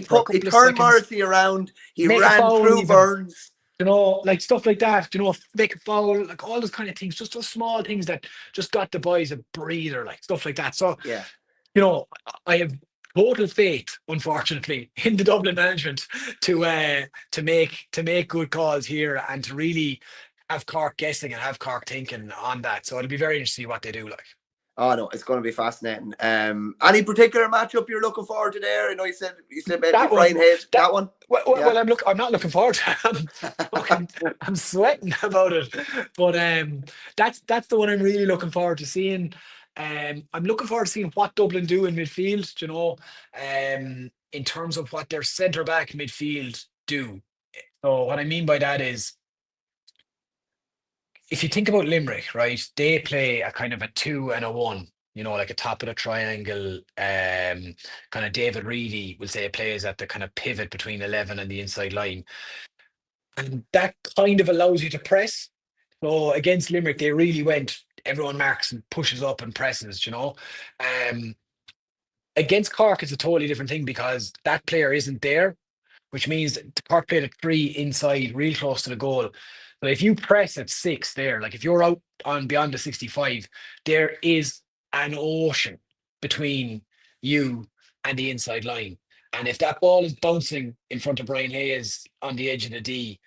turned Morrissey around. He ran through Burns. Like stuff like that. Make a foul, like all those kind of things. Just those small things that just got the boys a breather, like stuff like that. So yeah, I have total faith, unfortunately, in the Dublin management to make good calls here and to really have Cork guessing and have Cork thinking on that. So it'll be very interesting to see what they do. Like, oh no, it's going to be fascinating. Any particular matchup you're looking forward to there? I know you said maybe Brian Hayes. That one. Well, I'm not looking forward to it. I'm sweating about it. But that's the one I'm really looking forward to seeing. I'm looking forward to seeing what Dublin do in midfield, in terms of what their centre-back midfield do. So what I mean by that is, if you think about Limerick, right, they play a kind of a 2 and a 1, like a top of the triangle. Kind of David Reedy will say plays at the kind of pivot between 11 and the inside line. And that kind of allows you to press. So against Limerick, they really went, everyone marks and pushes up and presses, Um, Against Cork, it's a totally different thing because that player isn't there, which means the Cork played a three inside, real close to the goal. But if you press at six there, like if you're out on beyond the 65, there is an ocean between you and the inside line. And if that ball is bouncing in front of Brian Hayes on the edge of the D,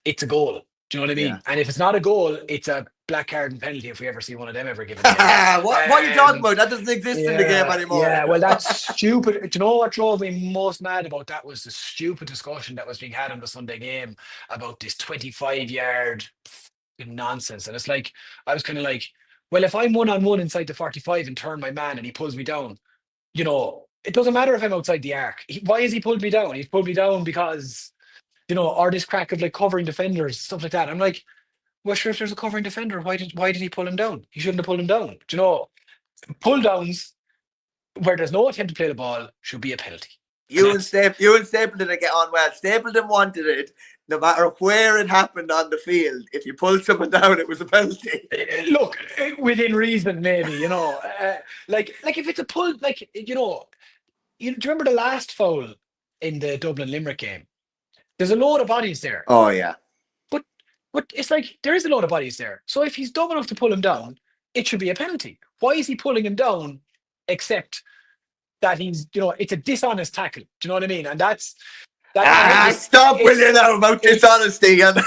it's a goal. Do you know what I Yeah. mean? And if it's not a goal, it's a black card and penalty if we ever see one of them ever given again. What are you talking about? That doesn't exist in the game anymore. Yeah, well, that's stupid. Do you know what drove me most mad about that was the stupid discussion that was being had on the Sunday game about this 25-yard nonsense. And it's like, I was kind of like, well, if I'm 1-on-1 inside the 45 and turn my man and he pulls me down, it doesn't matter if I'm outside the arc. Why has he pulled me down? He's pulled me down because, or this crack of like covering defenders, stuff like that. I'm like, well, sure, if there's a covering defender, why did he pull him down? He shouldn't have pulled him down. Do you know, pull downs where there's no attempt to play the ball should be a penalty. You and Stapleton get on well. Stapleton wanted it, no matter where it happened on the field. If you pulled someone down, it was a penalty. Look, within reason, maybe, like if it's a pull, like, do you remember the last foul in the Dublin Limerick game? There's a load of bodies there. Oh, yeah. But it's like, there is a load of bodies there. So if he's dumb enough to pull him down, it should be a penalty. Why is he pulling him down except that he's, it's a dishonest tackle. Do you know what I mean? And that's... Stop with you now about dishonesty. But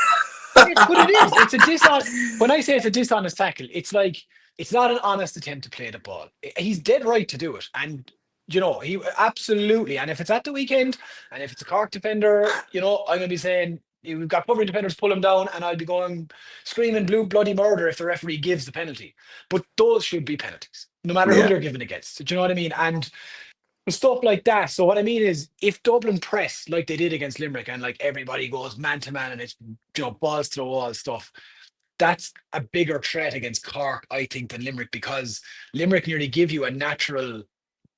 it is. It's a dishonest... When I say it's a dishonest tackle, it's like, it's not an honest attempt to play the ball. He's dead right to do it. And, he absolutely... And if it's at the weekend, and if it's a Cork defender, I'm going to be saying, we've got covering defenders, pull him down, and I'll be going screaming blue bloody murder if the referee gives the penalty. But those should be penalties, no matter who they're given against. Do you know what I mean? And stuff like that. So what I mean is, if Dublin press like they did against Limerick, and like everybody goes man to man, and it's balls to the wall stuff, that's a bigger threat against Cork, I think, than Limerick, because Limerick nearly give you a natural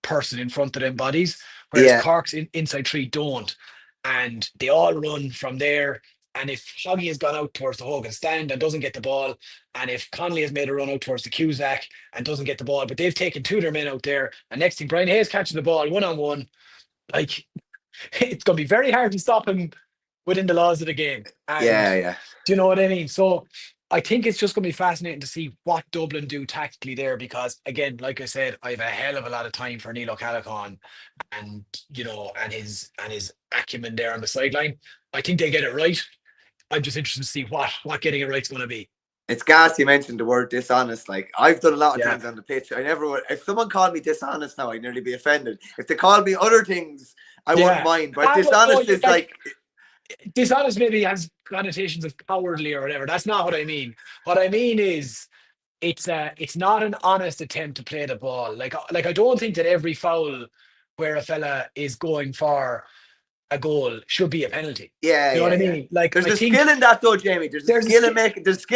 person in front of them bodies, whereas Cork's inside three don't. And they all run from there. And if Hoggy has gone out towards the Hogan stand and doesn't get the ball, and if Connolly has made a run out towards the Cusack and doesn't get the ball, but they've taken two of their men out there, and next thing Brian Hayes catches the ball 1-on-1, like, it's going to be very hard to stop him within the laws of the game. And, do you know what I mean? So I think it's just going to be fascinating to see what Dublin do tactically there, because, again, like I said, I have a hell of a lot of time for Neil O'Callaghan and, and his acumen there on the sideline. I think they get it right. I'm just interested to see what getting it right is going to be. It's gas you mentioned the word dishonest. Like, I've done a lot of things on the pitch. I never would. If someone called me dishonest now, I'd nearly be offended. If they called me other things, I wouldn't mind. But dishonest is like... Dishonest maybe has connotations of cowardly or whatever. That's not what I mean. What I mean is, it's not an honest attempt to play the ball. Like I don't think that every foul where a fella is going for a goal should be a penalty. You know what I mean? Like, there's a skill in that though, Jamie. There's skill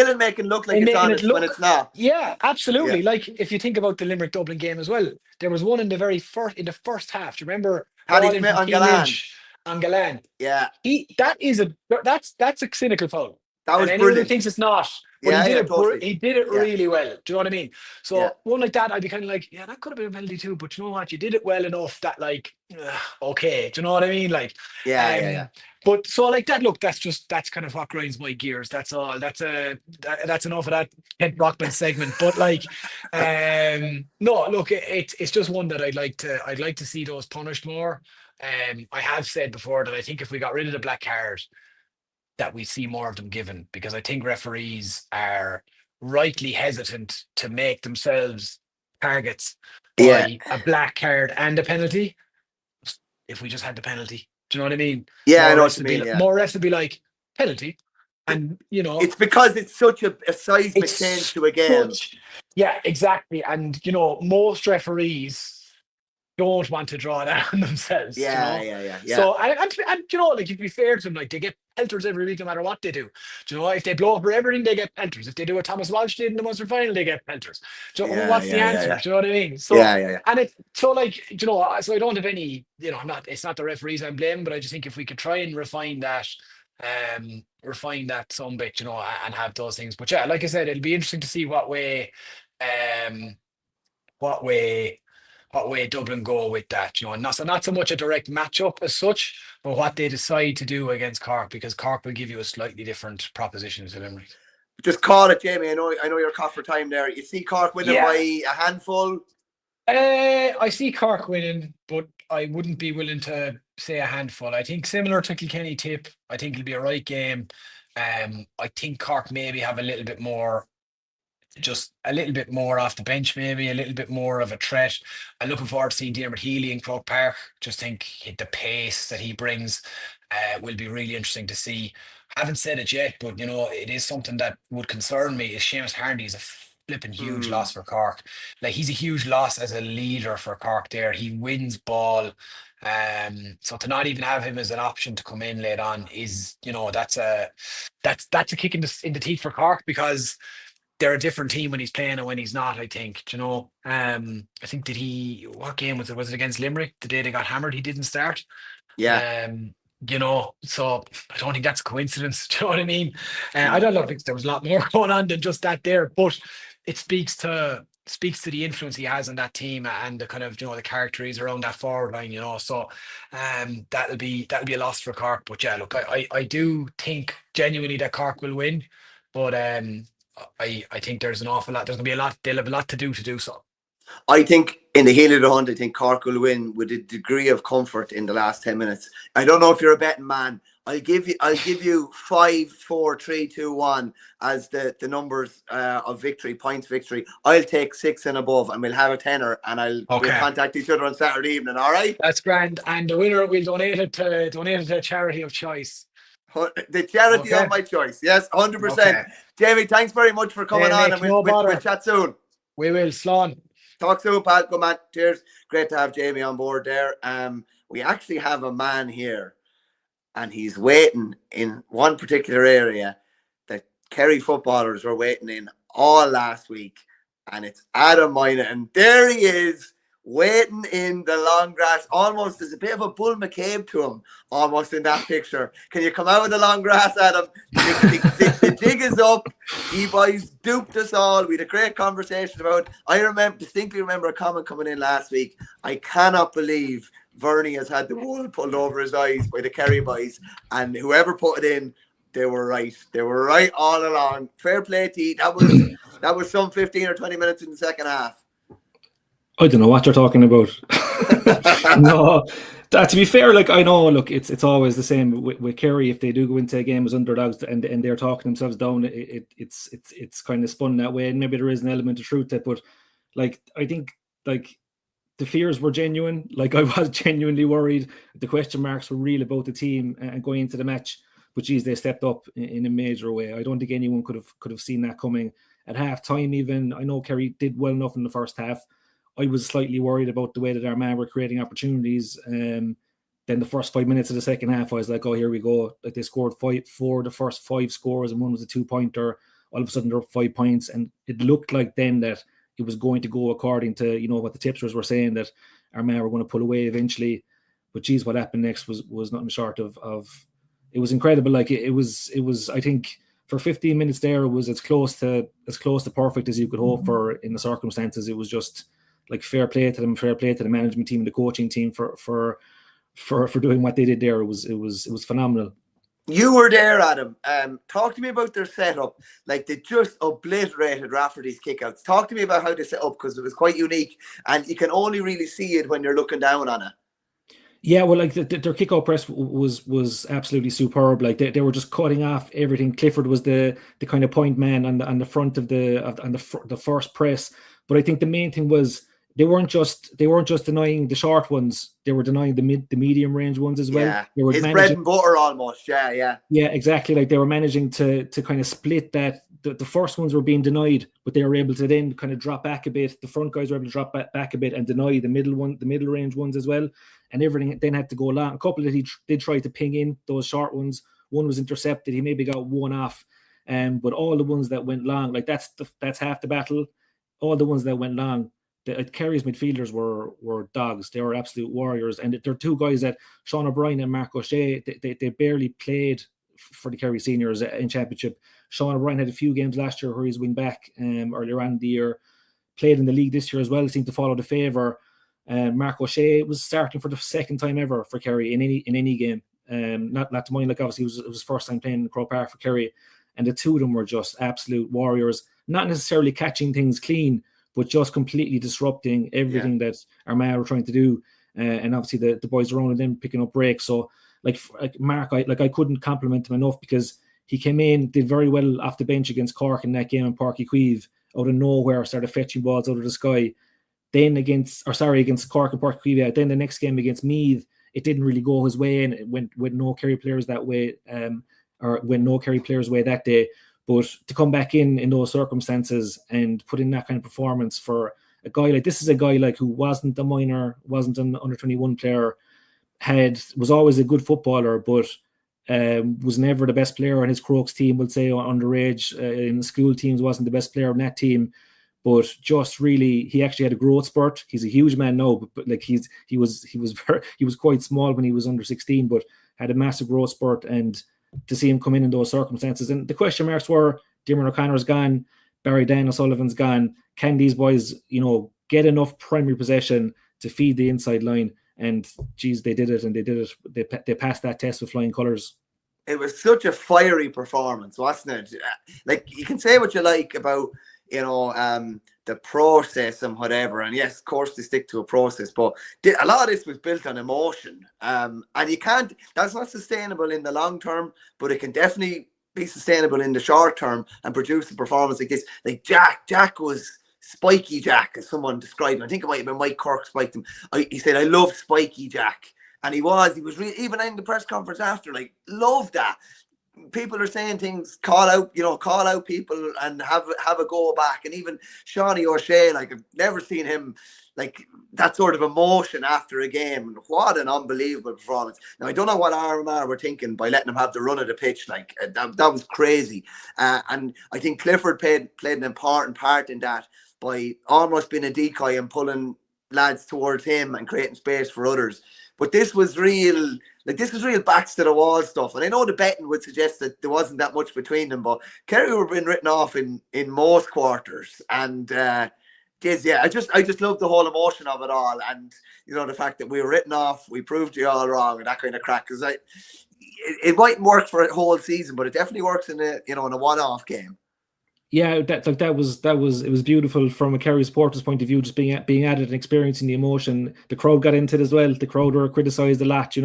in making look like it's honest when it's not. Yeah, absolutely. Yeah. Like, if you think about the Limerick Dublin game as well, there was one in the first half. Do you remember? Paddy Smith on Galan. On Galan. Yeah. That's a cynical foul. That was anyone brilliant. Who thinks it's not. But he did it really well. Do you know what I mean? So one like that, I'd be kind of like, that could have been a penalty too. But you know what? You did it well enough that, like, okay. Do you know what I mean? Like, But so, like, that, look, that's kind of what grinds my gears. That's all. That's enough of that Kent Brockman segment. But, like, no, look, it's just one that I'd like to see those punished more. I have said before that I think if we got rid of the black card, that we see more of them given, because I think referees are rightly hesitant to make themselves targets by a black card and a penalty. If we just had the penalty, do you know what I mean? Yeah, I know what you mean. More refs would be like, penalty, and it's because it's such a seismic change to a game. Yeah, exactly. And most referees don't want to draw that on themselves, you Yeah, know. yeah, yeah, yeah. So and you know, like if you be fair to them, like they get pelters every week no matter what they do. Do you know, if they blow up for everything, they get pelters. If they do what Thomas Walsh did in the Munster final, they get pelters. Do you know, well, Yeah, what's the yeah, yeah, answer? yeah. Do you know what I mean? So Yeah, yeah, yeah. and it so like you know, so I don't have any, you know, I'm not it's not the referees I'm blaming, but I just think if we could try and refine that some bit, you know, and have those things. But yeah, like I said, it'll be interesting to see um what way what way Dublin go with that, you know, and not so much a direct matchup as such, but what they decide to do against Cork, because Cork will give you a slightly different proposition to Limerick. Just call it, Jamie. I know you're caught for time there. You see Cork winning Yeah. by a handful. I see Cork winning, but I wouldn't be willing to say a handful. I think similar to Kilkenny Tip, I think it'll be a right game. I think Cork maybe have a little bit more, just a little bit more off the bench, maybe a little bit more of a threat. I'm looking forward to seeing Diarmuid Healy in Croke Park. Just think the pace that he brings will be really interesting to see. Haven't said it yet, but you know, it is something that would concern me. Is Seamus Harnedy is a flipping huge loss for Cork. Like he's a huge loss as a leader for Cork there. He wins ball. So to not even have him as an option to come in late on is, you know, that's a kick in the teeth for Cork, because they're a different team when he's playing and when he's not, I think. Do you know? I think what game was it? Was it against Limerick? The day they got hammered, he didn't start. Yeah. You know, so I don't think that's a coincidence. Do you know what I mean? I don't think there was a lot more going on than just that there, but it speaks to the influence he has on that team and the kind of, you know, the character he's around that forward line, you know. So that'll be a loss for Cork. But yeah, look, I do think genuinely that Cork will win, but I think there's an awful lot. There's gonna be a lot. They'll have a lot to do so. I think in the heel of the hunt, I think Cork will win with a degree of comfort in the last 10 minutes. I don't know if you're a betting man. I'll give you 5, 4, 3, 2, 1 as the numbers of victory, points victory. I'll take 6 and above, and we'll have a tenner, and we'll contact each other on Saturday evening. All right? That's grand. And the winner will donate it to a charity of choice. The charity of my choice. Yes, 100%. Okay. Jamie, thanks very much for coming on, and we'll chat soon. We will, Slán. Talk soon, pal. Good man. Cheers. Great to have Jamie on board there. We actually have a man here, and he's waiting in one particular area that Kerry footballers were waiting in all last week, and it's Adam Moynihan. And there he is, waiting in the long grass. Almost, there's a bit of a Bull McCabe to him, almost in that picture. Can you come out of the long grass, Adam? The jig is up. You boys duped us all. We had a great conversation about it. I distinctly remember a comment coming in last week. I cannot believe Verney has had the wool pulled over his eyes by the Kerry boys, and whoever put it in, they were right. They were right all along. Fair play to you. That was some 15 or 20 minutes in the second half. I don't know what you're talking about. No, to be fair, like I know, look, it's always the same with Kerry. If they do go into a game as underdogs and they're talking themselves down, it's kind of spun that way, and maybe there is an element of truth to it. But like I think like the fears were genuine. Like I was genuinely worried. The question marks were real about the team and going into the match. But geez, they stepped up in a major way. I don't think anyone could have seen that coming at half time. Even I know Kerry did well enough in the first half. I was slightly worried about the way that Armand were creating opportunities. Then the first 5 minutes of the second half, I was like, oh, here we go. Like they scored 4 the first 5 scores, and one was a 2-pointer. All of a sudden, they're up 5 points. And it looked like then that it was going to go according to, you know, what the tipsters were saying, that Armand were going to pull away eventually. But geez, what happened next was nothing short of it was incredible. Like it was, I think, for 15 minutes there, it was as close to perfect as you could hope for in the circumstances. It was just like fair play to them, fair play to the management team, the coaching team for doing what they did there. It was phenomenal. You were there, Adam. Talk to me about their setup. Like they just obliterated Rafferty's kickouts. Talk to me about how they set up, because it was quite unique, and you can only really see it when you're looking down on it. Yeah, well, like their kick-out press was absolutely superb. Like they were just cutting off everything. Clifford was the kind of point man on the front of the first press. But I think the main thing was they weren't just denying the short ones, they were denying the medium range ones as well. Yeah, They were his bread and butter almost. Yeah, exactly. Like they were managing to kind of split that. The first ones were being denied, but they were able to then kind of drop back a bit. The front guys were able to drop back a bit and deny the middle range ones as well. And everything then had to go long. A couple that he did try to ping in, those short ones. One was intercepted. He maybe got one off. But all the ones that went long, like that's half the battle. All the ones that went long, Kerry's midfielders were dogs. They were absolute warriors. And there are two guys that Sean O'Brien and Mark O'Shea, they barely played for the Kerry seniors in championship. Sean O'Brien had a few games last year where he's wing back earlier on in the year. Played in the league this year as well. Seemed to follow the favour. Mark O'Shea was starting for the second time ever for Kerry in any game. Not to mind, like obviously it was his first time playing in Croke Park for Kerry. And the two of them were just absolute warriors, not necessarily catching things clean, but just completely disrupting everything that Armagh were trying to do. And obviously the boys around them picking up breaks. So like Mark, I couldn't compliment him enough because he came in, did very well off the bench against Cork in that game in Páirc Uí Chaoimh, out of nowhere, started fetching balls out of the sky. Then against Cork and Páirc Uí Chaoimh, then the next game against Meath, it didn't really go his way, and it went with no Kerry players that way, or when no Kerry players way that day. But to come back in those circumstances and put in that kind of performance for a guy like this, is a guy like who wasn't a minor, wasn't an under-21 player, was always a good footballer, but was never the best player on his Crokes team, we'll say, underage in the school teams, wasn't the best player on that team. But just really, he actually had a growth spurt. He's a huge man now, but like he was quite small when he was under 16, but had a massive growth spurt. And to see him come in those circumstances, and the question marks were: Diarmuid O'Connor's gone, Barry Dan O'Sullivan's gone. Can these boys, get enough primary possession to feed the inside line? And geez, they did it, and they did it. They passed that test with flying colours. It was such a fiery performance, wasn't it? Like, you can say what you like about the process and whatever, and yes, of course they stick to a process, but a lot of this was built on emotion, and that's not sustainable in the long term, but it can definitely be sustainable in the short term and produce a performance like this. Like Jack was spiky Jack, as someone described him. I think it might have been Mike Kirk spiked him. He said, "I love spiky Jack," and he was even in the press conference after, like, loved that. People are saying things, call out people and have a go back. And even Shawnee O'Shea, like, I've never seen him like that sort of emotion after a game. What an unbelievable performance. Now, I don't know what Armagh were thinking by letting him have the run of the pitch. Like, that was crazy. And I think Clifford played an important part in that by almost being a decoy and pulling lads towards him and creating space for others. But this was real backs to the wall stuff. And I know the betting would suggest that there wasn't that much between them, but Kerry were being written off in most quarters. And I just love the whole emotion of it all. And, the fact that we were written off, we proved you all wrong, and that kind of crack. Because it mightn't work for a whole season, but it definitely works in a one-off game. Yeah, it was beautiful from a Kerry supporter's point of view, just being at it and experiencing the emotion. The crowd got into it as well. The crowd were criticised a lot, in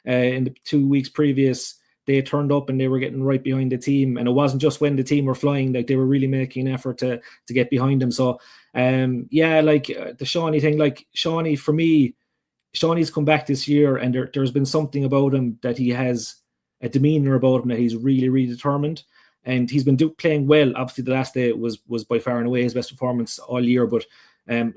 the 2 weeks previous. They turned up and they were getting right behind the team, and it wasn't just when the team were flying; like, they were really making an effort to get behind them. So, the Shawnee thing, like, Shawnee, for me, Shawnee's come back this year, and there's been something about him that he has a demeanour about him that he's really, really determined. And he's been playing well. Obviously, the last day was by far and away his best performance all year. But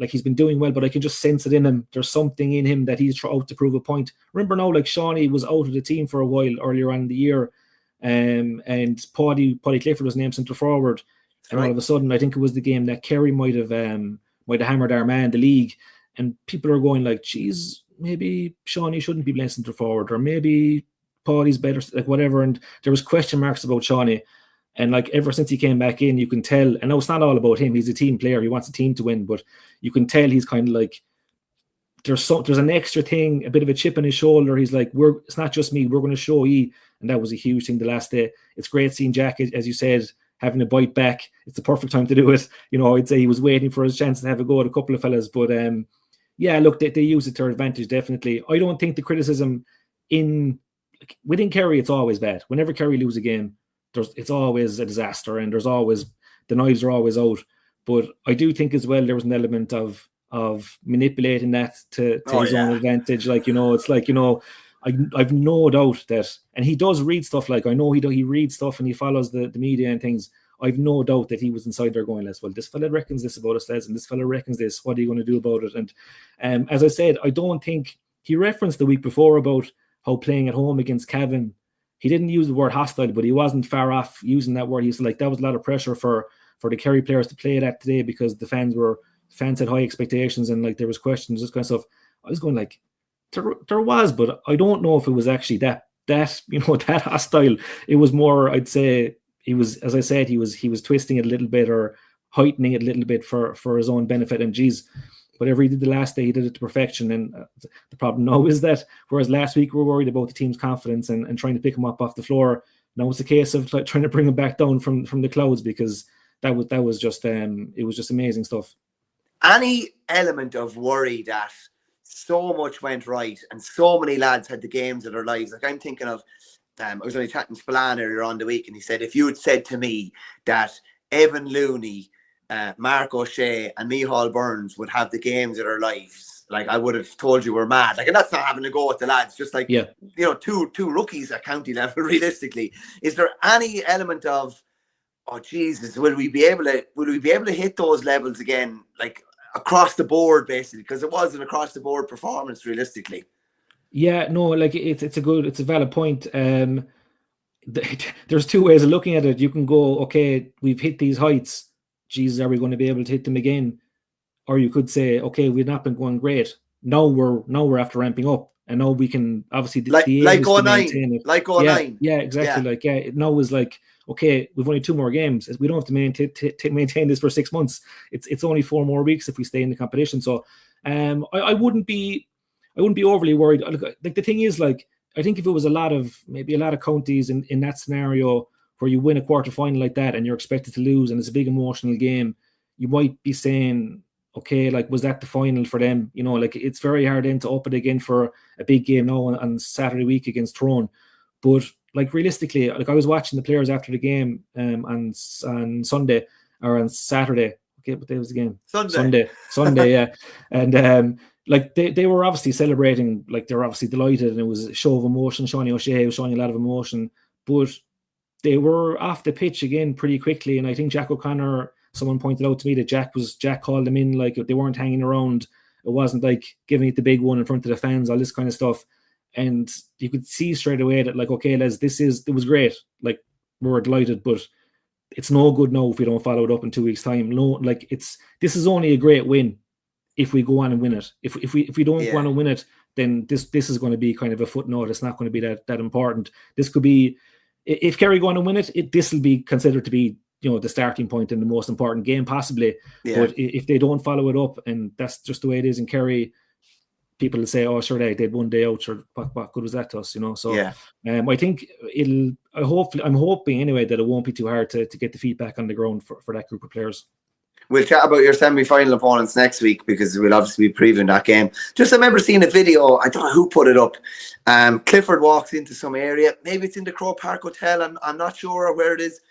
he's been doing well. But I can just sense it in him. There's something in him that he's out to prove a point. Remember now, like, Shawnee was out of the team for a while earlier on in the year, and Paddy Clifford was named centre forward. And all of a sudden, I think it was the game that Kerry might have hammered Armagh in the league, and people are going like, "Geez, maybe Shawnee shouldn't be playing centre forward, or maybe Paddy's better," like whatever. And there was question marks about Shawnee. And like, ever since he came back in, you can tell, and no, it's not all about him. He's a team player. He wants the team to win, but you can tell he's kind of like, there's an extra thing, a bit of a chip on his shoulder. He's like, it's not just me. We're going to show you. And that was a huge thing the last day. It's great seeing Jack, as you said, having a bite back. It's the perfect time to do it. I'd say he was waiting for his chance to have a go at a couple of fellas, but look, they use it to their advantage, definitely. I don't think the criticism within Kerry, it's always bad. Whenever Kerry lose a game, it's always a disaster, and the knives are always out. But I do think as well there was an element of of manipulating that to his own yeah. advantage. Like, it's like, I've no doubt that, and he does read stuff. Like, I know he reads stuff and he follows the media and things. I've no doubt that he was inside there going, well, this fella reckons this about us, lads, and this fella reckons this. What are you going to do about it? And as I said, I don't think he referenced the week before about how playing at home against Cavan, he didn't use the word hostile, but he wasn't far off using that word. He's like, that was a lot of pressure for the Kerry players to play that today because the fans had high expectations and like there was questions, this kind of stuff. I was going like, there was, but I don't know if it was actually that that hostile. It was more, I'd say, he was, as I said, he was twisting it a little bit or heightening it a little bit for his own benefit. And geez, whatever he did the last day, he did it to perfection. And the problem now is that whereas last week we were worried about the team's confidence and trying to pick him up off the floor, now it's a case of like trying to bring him back down from the clouds, because that was just it was just amazing stuff. Any element of worry that so much went right and so many lads had the games of their lives. Like I'm thinking of, I was only chatting to Spillane earlier on the week, and he said, if you had said to me that Evan Looney, Mark O'Shea and Micheál Burns would have the games of their lives, like I would have told you we're mad. Like, and that's not having to go with the lads, just like, two rookies at county level, realistically. Is there any element of, oh Jesus, will we be able to hit those levels again, like across the board, basically? Because it was an across the board performance, realistically. Yeah, no, like it's a valid point. There's two ways of looking at it. You can go, okay, we've hit these heights. Jesus, are we going to be able to hit them again? Or you could say, okay, we've not been going great. Now we're after ramping up, and now we can obviously like 09, like 09. Yeah, exactly. Yeah. Now is like, okay, we've only 2 more games. We don't have to maintain this for 6 months. It's only 4 more weeks if we stay in the competition. So, I wouldn't be overly worried. Like the thing is, like, I think if it was a lot of counties in that scenario where you win a quarter final like that and you're expected to lose and it's a big emotional game, you might be saying, okay, like, was that the final for them? Like, it's very hard then to up it again for a big game now on Saturday week against Tyrone. But like, realistically, like, I was watching the players after the game on Sunday or on Saturday. Okay, what day was the game? Sunday, yeah. And like they were obviously celebrating, like they were obviously delighted, and it was a show of emotion. Seanie O'Shea was showing a lot of emotion, but they were off the pitch again pretty quickly. And I think Jack O'Connor, someone pointed out to me that Jack called them in, like they weren't hanging around. It wasn't like giving it the big one in front of the fans, all this kind of stuff. And you could see straight away that, like, okay, Les, it was great. Like, we were delighted, but it's no good now if we don't follow it up in 2 weeks' time. No, like, this is only a great win if we go on and win it. If we don't go on and win it, then this is going to be kind of a footnote. It's not going to be that important. This could be, if Kerry go on and win it, this will be considered to be, the starting point in the most important game possibly. Yeah. But if they don't follow it up, and that's just the way it is in Kerry, people will say, oh, sure, they had 1 day out, or what good was that to us, So yeah. I think I'm hoping anyway that it won't be too hard to get the feet back on the ground for that group of players. We'll chat about your semi-final opponents next week, because we'll obviously be previewing that game. Just, I remember seeing a video, I don't know who put it up. Clifford walks into some area, maybe it's in the Croke Park Hotel, I'm not sure where it is.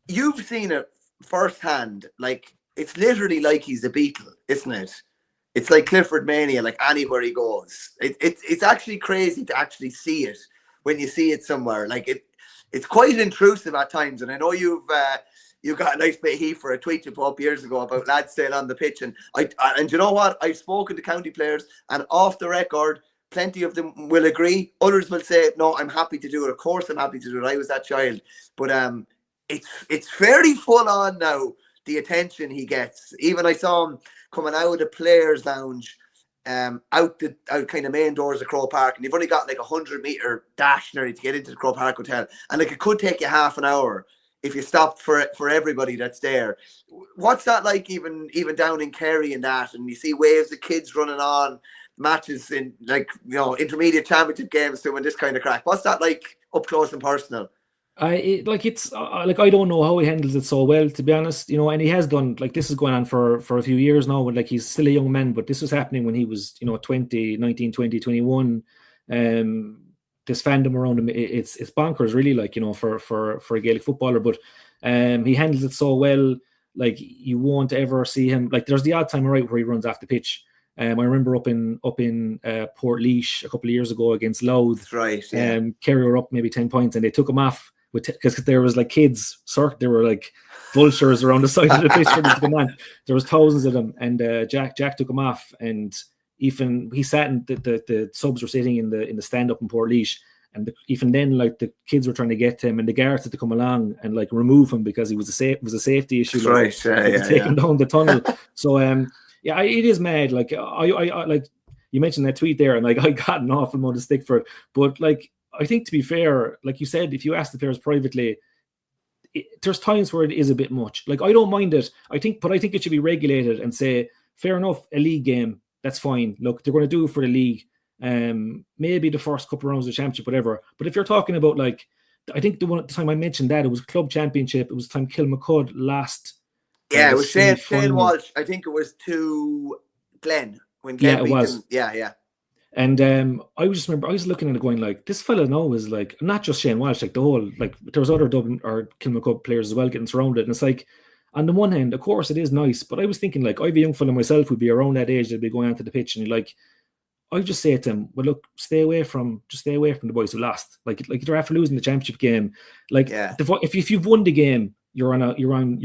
You've seen it firsthand. Like, it's literally like he's a Beatle, isn't it? It's like Clifford mania, like anywhere he goes. It's actually crazy to actually see it when you see it somewhere. Like, it's quite intrusive at times. And I know you've got a nice bit of heat for a tweet you put up years ago about lads staying on the pitch. And you know what? I've spoken to county players, and off the record, plenty of them will agree. Others will say, no, I'm happy to do it. Of course I'm happy to do it. I was that child. But it's fairly full on now, the attention he gets. Even I saw him coming out of the players' lounge, out kind of main doors of Croke Park, and you've only got like 100-meter dash nearly to get into the Croke Park Hotel, and like it could take you half an hour if you stopped for everybody that's there. What's that like, even down in Kerry and that, and you see waves of kids running on matches in, like, intermediate championship games doing this kind of crack? What's that like up close and personal? I don't know how he handles it so well, to be honest, and he has done, like, this is going on for a few years now, and like, he's still a young man, but this was happening when he was 19, 20, 21. This fandom around him, it's bonkers, really, like, for a Gaelic footballer, but he handles it so well. like you won't ever see him. Like there's the odd time where he runs off the pitch. I remember up in Portlaoise a couple of years ago against Louth. That's right. Yeah. Kerry were up maybe 10 points and they took him off because there was like kids, there were like vultures around the side of the pitch. There was thousands of them, and Jack took him off, and even he sat in the subs were sitting in the stand up in Portlaoise, and even then, like the kids were trying to get to him, and the guards had to come along and like remove him because it was a safety issue. That's right. Taking down the tunnel. So yeah, it is mad. Like I like you mentioned that tweet there, and like I got an awful amount of stick for it, but like I think to be fair, like you said, if you ask the players privately, there's times where it is a bit much. Like I don't mind it. I think it should be regulated and say, fair enough, a league game, that's fine. Look, they're going to do it for the league. Maybe the first couple of rounds of the championship, whatever. But if you're talking about like, I think the time I mentioned that it was club championship. It was the time Kilmacud last. Yeah, it was Shane Walsh. I think it was to Glenn when Glenn beat him. Yeah. And I was looking at it going like, this fella now is like, not just Shane Walsh, like the whole, like there was other Dublin or Kilmacud players as well getting surrounded. And it's like, on the one hand, of course it is nice, but I was thinking like, I have a young fella myself who'd be around that age, they'd be going onto the pitch, and like, I just say to him, well, look, stay away from the boys who lost. Like they're after losing the championship game. Like if you've won the game, you're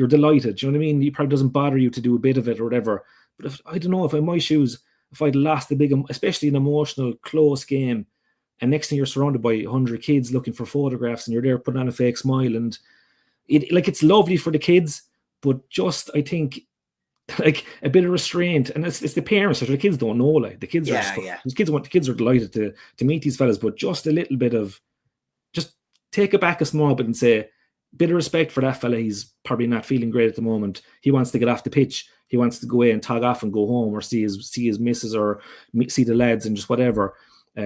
delighted. Do you know what I mean? It probably doesn't bother you to do a bit of it or whatever. But I don't know, if in my shoes, if I'd lost especially an emotional, close game, and next thing you're surrounded by 100 kids looking for photographs, and you're there putting on a fake smile, and it's lovely for the kids, but just I think like a bit of restraint, and it's the parents. The kids don't know. Like the kids the kids are delighted to meet these fellas, but just a little bit of, just take it back a small bit and say, bit of respect for that fella. He's probably not feeling great at the moment. He wants to get off the pitch. He wants to go away and tog off and go home, or see his missus, or see the lads, and just whatever.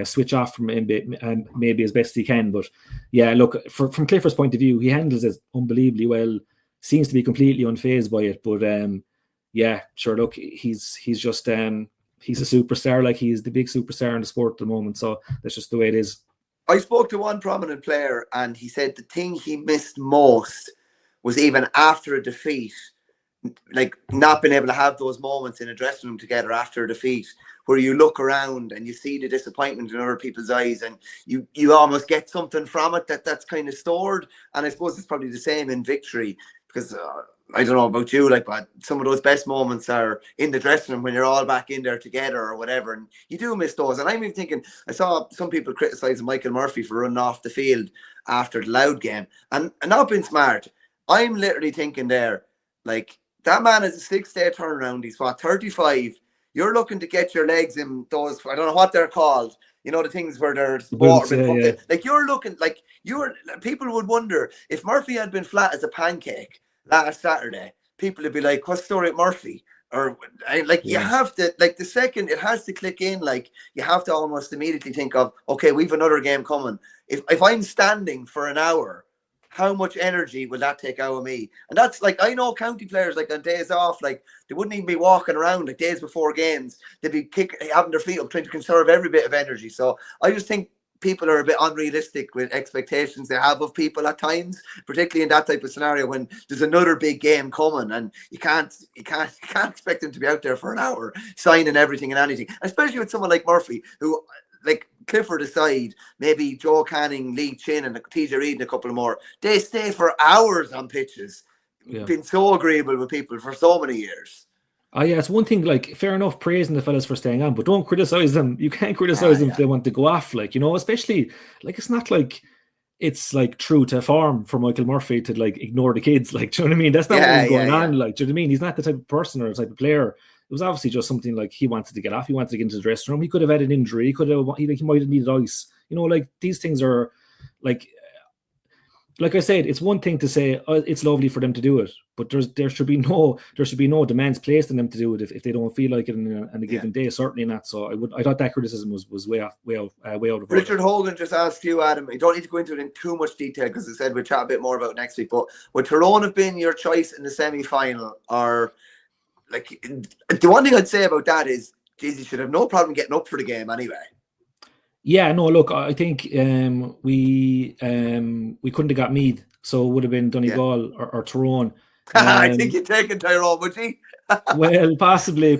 Switch off from maybe as best he can. But yeah, look, from Clifford's point of view, he handles it unbelievably well. Seems to be completely unfazed by it. But yeah, sure. Look, he's just he's a superstar. Like he's the big superstar in the sport at the moment. So that's just the way it is. I spoke to one prominent player, and he said the thing he missed most was even after a defeat, like not being able to have those moments in a dressing room together after a defeat, where you look around and you see the disappointment in other people's eyes, and you almost get something from it that's kind of stored. And I suppose it's probably the same in victory, because I don't know about you, like, but some of those best moments are in the dressing room when you're all back in there together or whatever, and you do miss those. And I'm even thinking, I saw some people criticizing Michael Murphy for running off the field after the Louth game, and not being smart. I'm literally thinking there, like, that man is a 6-day turnaround. He's 35. You're looking to get your legs in those, I don't know what they're called, you know, the things where there's water been pumped in. Like, you're looking like people would wonder if Murphy had been flat as a pancake last Saturday, people would be like, what's the story at Murphy? Or like, you have to, like, the second it has to click in, like, you have to almost immediately think of, okay, we've another game coming. If I'm standing for an hour, how much energy will that take out of me? And that's like, I know county players, like on days off, like they wouldn't even be walking around, like days before games, they'd be having their feet up, trying to conserve every bit of energy. So I just think people are a bit unrealistic with expectations they have of people at times, particularly in that type of scenario when there's another big game coming, and you can't expect them to be out there for an hour signing everything and anything, especially with someone like Murphy, who, like, Clifford aside, maybe Joe Canning, Lee Chin, and TJ Reid and a couple more, they stay for hours on pitches. Been so agreeable with people for so many years. Oh yeah, it's one thing, like, fair enough praising the fellas for staying on, but don't criticize them. You can't criticize them if they want to go off, like, you know, especially, like, it's not like it's like true to form for Michael Murphy to like ignore the kids, like, do you know what I mean? That's not what was going on, like, do you know what I mean? He's not the type of person or the type of player. It was obviously just something like he wanted to get off, he wanted to get into the dressing room, he could have had an injury, he might have needed ice, you know, like, these things are like I said, it's one thing to say it's lovely for them to do it, but there should be no demands placed on them to do it if they don't feel like it on a given day. Certainly not. So I thought that criticism was way out of order. Richard Hogan just asked you, Adam. You don't need to go into it in too much detail because I said we'll chat a bit more about next week. But would Tyrone have been your choice in the semi-final, or like the one thing I'd say about that is, geez, you should have no problem getting up for the game anyway. Yeah, no, look, I think we couldn't have got Meath, so it would have been Donegal or Tyrone. I think you're taking Tyrone, would you? Well, possibly.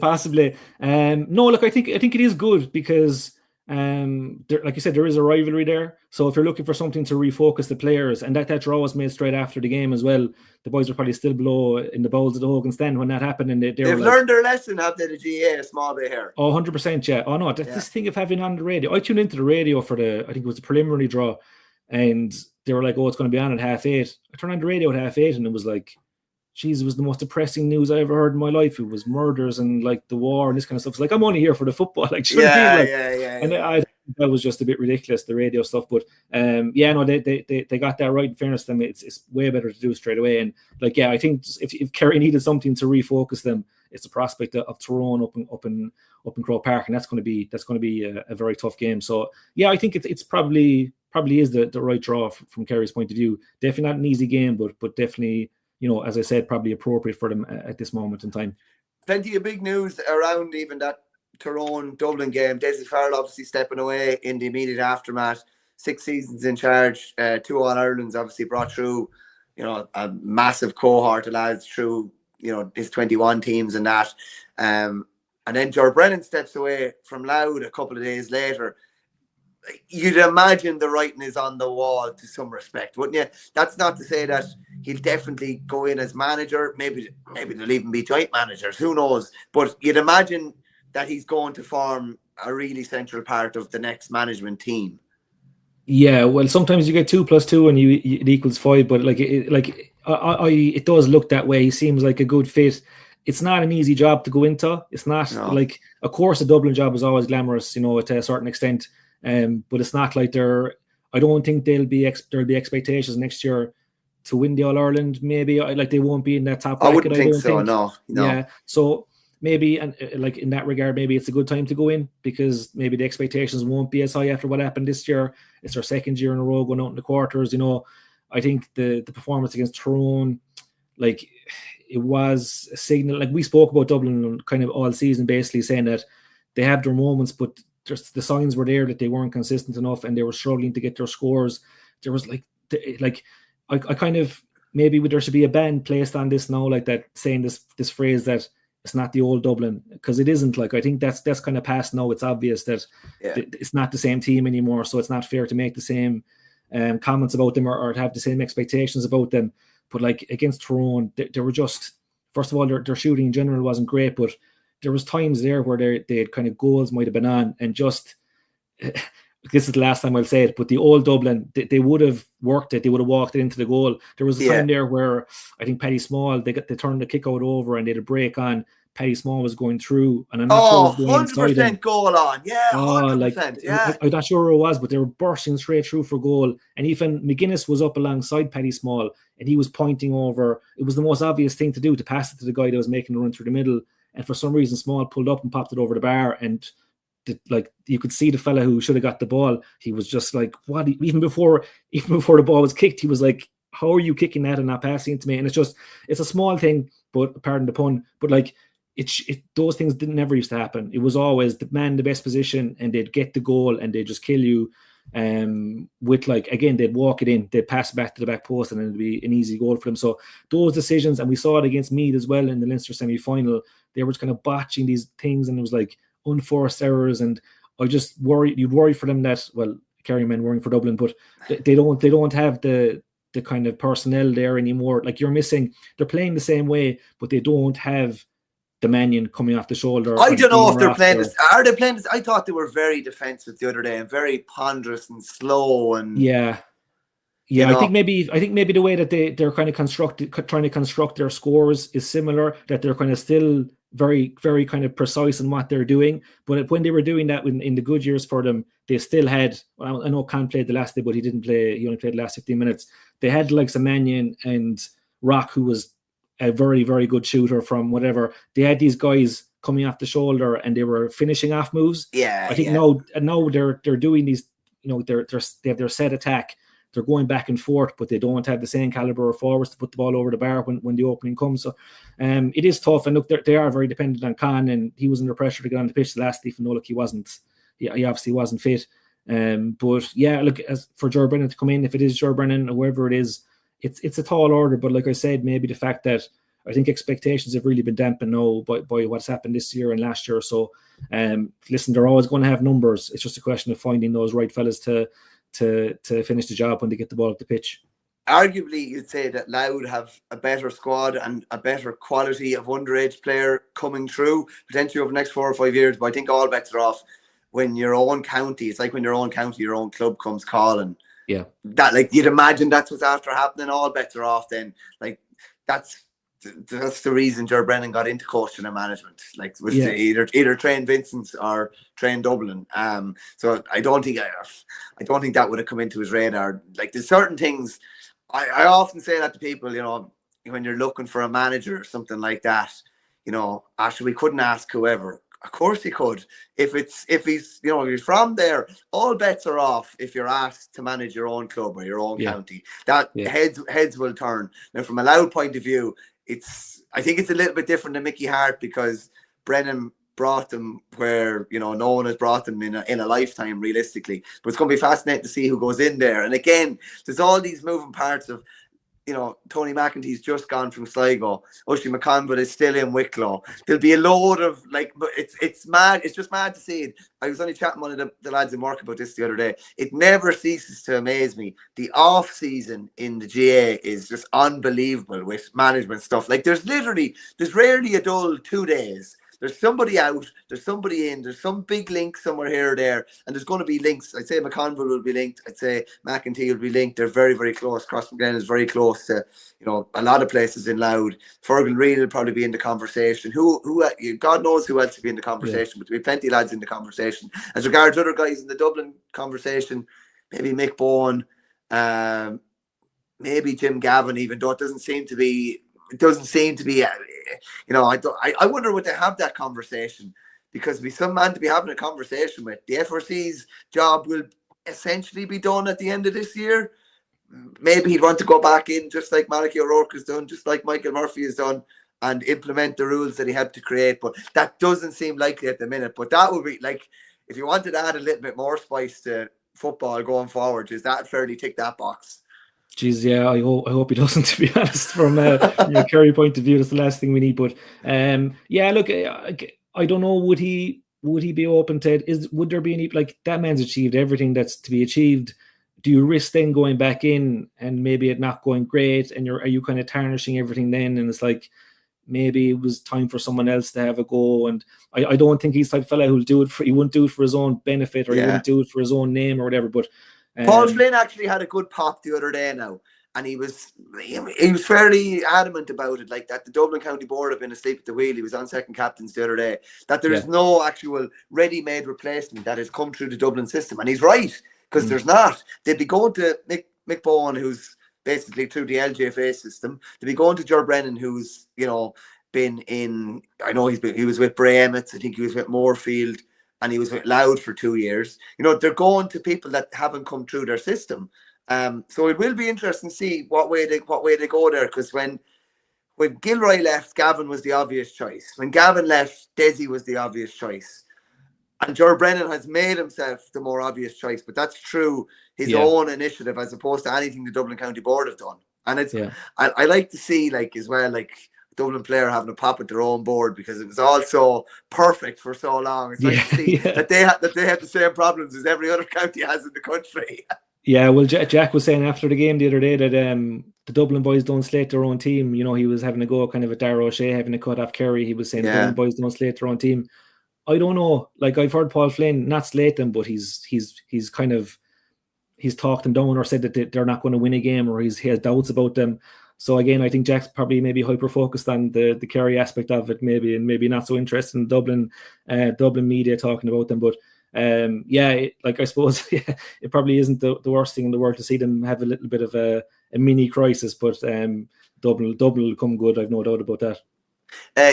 No, look, I think it is good because, like you said, there is a rivalry there. So if you're looking for something to refocus the players, and that draw was made straight after the game as well, the boys were probably still below in the bowls of the Hogan stand when that happened, and they've learned their lesson, have they? The GA a small bit here. Oh, 100%, yeah. Oh no, this thing of having on the radio. I tuned into the radio for I think it was the preliminary draw, and they were like, "Oh, it's going to be on at 8:30." I turned on the radio at 8:30, and it was like, geez, it was the most depressing news I ever heard in my life. It was murders and like the war and this kind of stuff. It's like, I'm only here for the football. Like, And I that was just a bit ridiculous, the radio stuff. But no, they got that right. In fairness to them, it's way better to do straight away. And like, I think if Kerry needed something to refocus them, it's the prospect of Tyrone up in Croke Park, and that's going to be a very tough game. So I think it's probably is the right draw from Kerry's point of view. Definitely not an easy game, but definitely, as I said, probably appropriate for them at this moment in time. Plenty of big news around even that Tyrone Dublin game. Desmond Farrell obviously stepping away in the immediate aftermath. 6 seasons in charge, 2 All-Irelands, obviously brought through, a massive cohort of lads through, his 21 teams and that. And then Ger Brennan steps away from Louth a couple of days later. You'd imagine the writing is on the wall to some respect, wouldn't you? That's not to say that he'll definitely go in as manager. Maybe they'll even be joint managers. Who knows? But you'd imagine that he's going to form a really central part of the next management team. Yeah, well, sometimes you get 2 + 2 and it equals 5. But it does look that way. He seems like a good fit. It's not an easy job to go into. It's not like, of course, a Dublin job is always glamorous, to a certain extent. But it's not like I don't think there'll be expectations next year to win the All-Ireland. Maybe like they won't be in that top bracket. I wouldn't think so. No. Yeah. So maybe, and like in that regard, maybe it's a good time to go in because maybe the expectations won't be as high after what happened this year. It's our second year in a row going out in the quarters. I think the performance against Tyrone, like it was a signal. Like we spoke about Dublin kind of all season, basically saying that they have their moments, but just the signs were there that they weren't consistent enough and they were struggling to get their scores. There was I kind of, maybe there should be a ban placed on this now, like that, saying this phrase that it's not the old Dublin, because it isn't. Like, I think that's kind of past now. It's obvious that it's not the same team anymore, so it's not fair to make the same comments about them or to have the same expectations about them. But like against Tyrone, they were just, first of all, their shooting in general wasn't great, but there was times there where they had kind of goals might have been on, and just this is the last time I'll say it, but the old Dublin, they would have worked it. They would have walked it into the goal. There was a time there where I think Paddy Small, they turned the kick out over and they had a break on. Paddy Small was going through, and I'm not sure 100% goal on. Yeah, 100%. I'm not sure who it was, but they were bursting straight through for goal. And even McGuinness was up alongside Paddy Small, and he was pointing over. It was the most obvious thing to do, to pass it to the guy that was making the run through the middle. And for some reason, Small pulled up and popped it over the bar, and you could see the fella who should have got the ball. He was just like, what? Even before the ball was kicked, he was like, how are you kicking that and not passing it to me? And it's a small thing, but pardon the pun, but like those things never used to happen. It was always the man in the best position, and they'd get the goal and they'd just kill you. With again, they'd walk it in, they'd pass it back to the back post, and it'd be an easy goal for them. So those decisions, and we saw it against Meath as well in the Leinster semi-final, they were kind of botching these things, and it was like unforced errors. And I just you'd worry for them that, well, Kerry men worrying for Dublin, but they don't have the kind of personnel there anymore. Like, you're missing, they're playing the same way, but they don't have the Mannion coming off the shoulder. I don't know if they're playing this. Are they playing this? I thought they were very defensive the other day and very ponderous and slow. And I think maybe the way that they're kind of trying to construct their scores is similar. That they're kind of still very, very kind of precise in what they're doing. But when they were doing that in the good years for them, they still had. I know Khan played the last day, but he didn't play. He only played the last 15 minutes. They had like Mannion and Rock, who was a very, very good shooter from whatever. They had these guys coming off the shoulder and they were finishing off moves. I think now they're doing these, they have their set attack. They're going back and forth, but they don't have the same caliber of forwards to put the ball over the bar when the opening comes. So it is tough. And look, they are very dependent on Khan, and he was under pressure to get on the pitch last, even though look, he obviously wasn't fit. But yeah, look, as for Ger Brennan to come in, if it is Ger Brennan or whoever it is, it's a tall order. But like I said, maybe the fact that I think expectations have really been dampened now by what's happened this year and last year. So, listen, they're always going to have numbers. It's just a question of finding those right fellas to finish the job when they get the ball up the pitch. Arguably, you'd say that Louth have a better squad and a better quality of underage player coming through potentially over the next 4 or 5 years. But I think all bets are off when your own county. It's like when your own county, your own club comes calling. Yeah, that like you'd imagine that's what's after happening. All bets are off. Then like that's the reason Ger Brennan got into coaching and management. Like was to either train Vincent's or train Dublin. So I don't think that would have come into his radar. Like there's certain things. I often say that to people, you know, when you're looking for a manager or something like that, you know, actually we couldn't ask whoever. Of course he could. If he's you know, if he's from there, all bets are off if you're asked to manage your own club or your own county. That heads will turn. Now from a Louth point of view, I think it's a little bit different than Mickey Hart because Brennan brought them where, you know, no one has brought them in a lifetime realistically. But it's going to be fascinating to see who goes in there. And again, there's all these moving parts of, you know, Tony McEntee's just gone from Sligo. Oisin McConville is still in Wicklow. There'll be a load of like, but it's mad. It's just mad to see it. I was only chatting with one of the lads in work about this the other day. It never ceases to amaze me. The off season in the GA is just unbelievable with management stuff. Like there's rarely a dull 2 days. There's somebody out, there's somebody in, there's some big link somewhere here or there, and there's going to be links. I'd say McConville will be linked. I'd say McEntee will be linked. They're very, very close. Crossmaglen is very close to, you know, a lot of places in Louth. Fergal Reid will probably be in the conversation. God knows who else will be in the conversation, but there'll be plenty of lads in the conversation. As regards other guys in the Dublin conversation, maybe Mick Bowen, maybe Jim Gavin, even though it doesn't seem to be, you know, I wonder would they have that conversation, because be some man to be having a conversation with. The FRC's job will essentially be done at the end of this year. Maybe he'd want to go back in just like Malachy O'Rourke has done, just like Michael Murphy has done, and implement the rules that he helped to create. But that doesn't seem likely at the minute. But that would be like, if you wanted to add a little bit more spice to football going forward, is that fairly tick that box? Geez, yeah, I hope he doesn't, to be honest, from your Kerry point of view. That's the last thing we need. But yeah, look, I don't know, would he be open to it? Would there be any, like, that man's achieved everything that's to be achieved. Do you risk then going back in and maybe it not going great, and are you kind of tarnishing everything then? And it's like, maybe it was time for someone else to have a go. And I don't think he's the type of fella who'll do it he wouldn't do it for his own benefit, or he wouldn't do it for his own name or whatever. But Paul Flynn actually had a good pop the other day now, and he was fairly adamant about it, like that the Dublin County Board have been asleep at the wheel. He was on second captains the other day, that there is no actual ready-made replacement that has come through the Dublin system. And he's right, because there's not. They'd be going to Mick Bowen, who's basically through the LGFA system. They'd be going to Ger Brennan, who's, you know, been in, I know he was with Bray Emmets, I think he was with Moorfield, and he was with Louth for 2 years. You know, they're going to people that haven't come through their system. So it will be interesting to see what way they go there, because when Gilroy left, Gavin was the obvious choice. When Gavin left, Desi was the obvious choice. And Ger Brennan has made himself the more obvious choice, but that's through his own initiative as opposed to anything the Dublin County Board have done. And it's I like to see, like, as well, like, Dublin player having a pop at their own board, because it was all so perfect for so long. It's like to see that they have the same problems as every other county has in the country. Yeah, well, Jack was saying after the game the other day that the Dublin boys don't slate their own team. You know, he was having a go kind of at Darragh O'Shea having a cut off Kerry. He was saying the Dublin boys don't slate their own team. I don't know. Like, I've heard Paul Flynn not slate them, but he's talked them down or said that they're not going to win a game, or he has doubts about them. So again, I think Jack's probably maybe hyper focused on the Kerry aspect of it, maybe, and maybe not so interested in Dublin media talking about them. But like, I suppose it probably isn't the worst thing in the world to see them have a little bit of a mini crisis. But Dublin will come good. I've no doubt about that.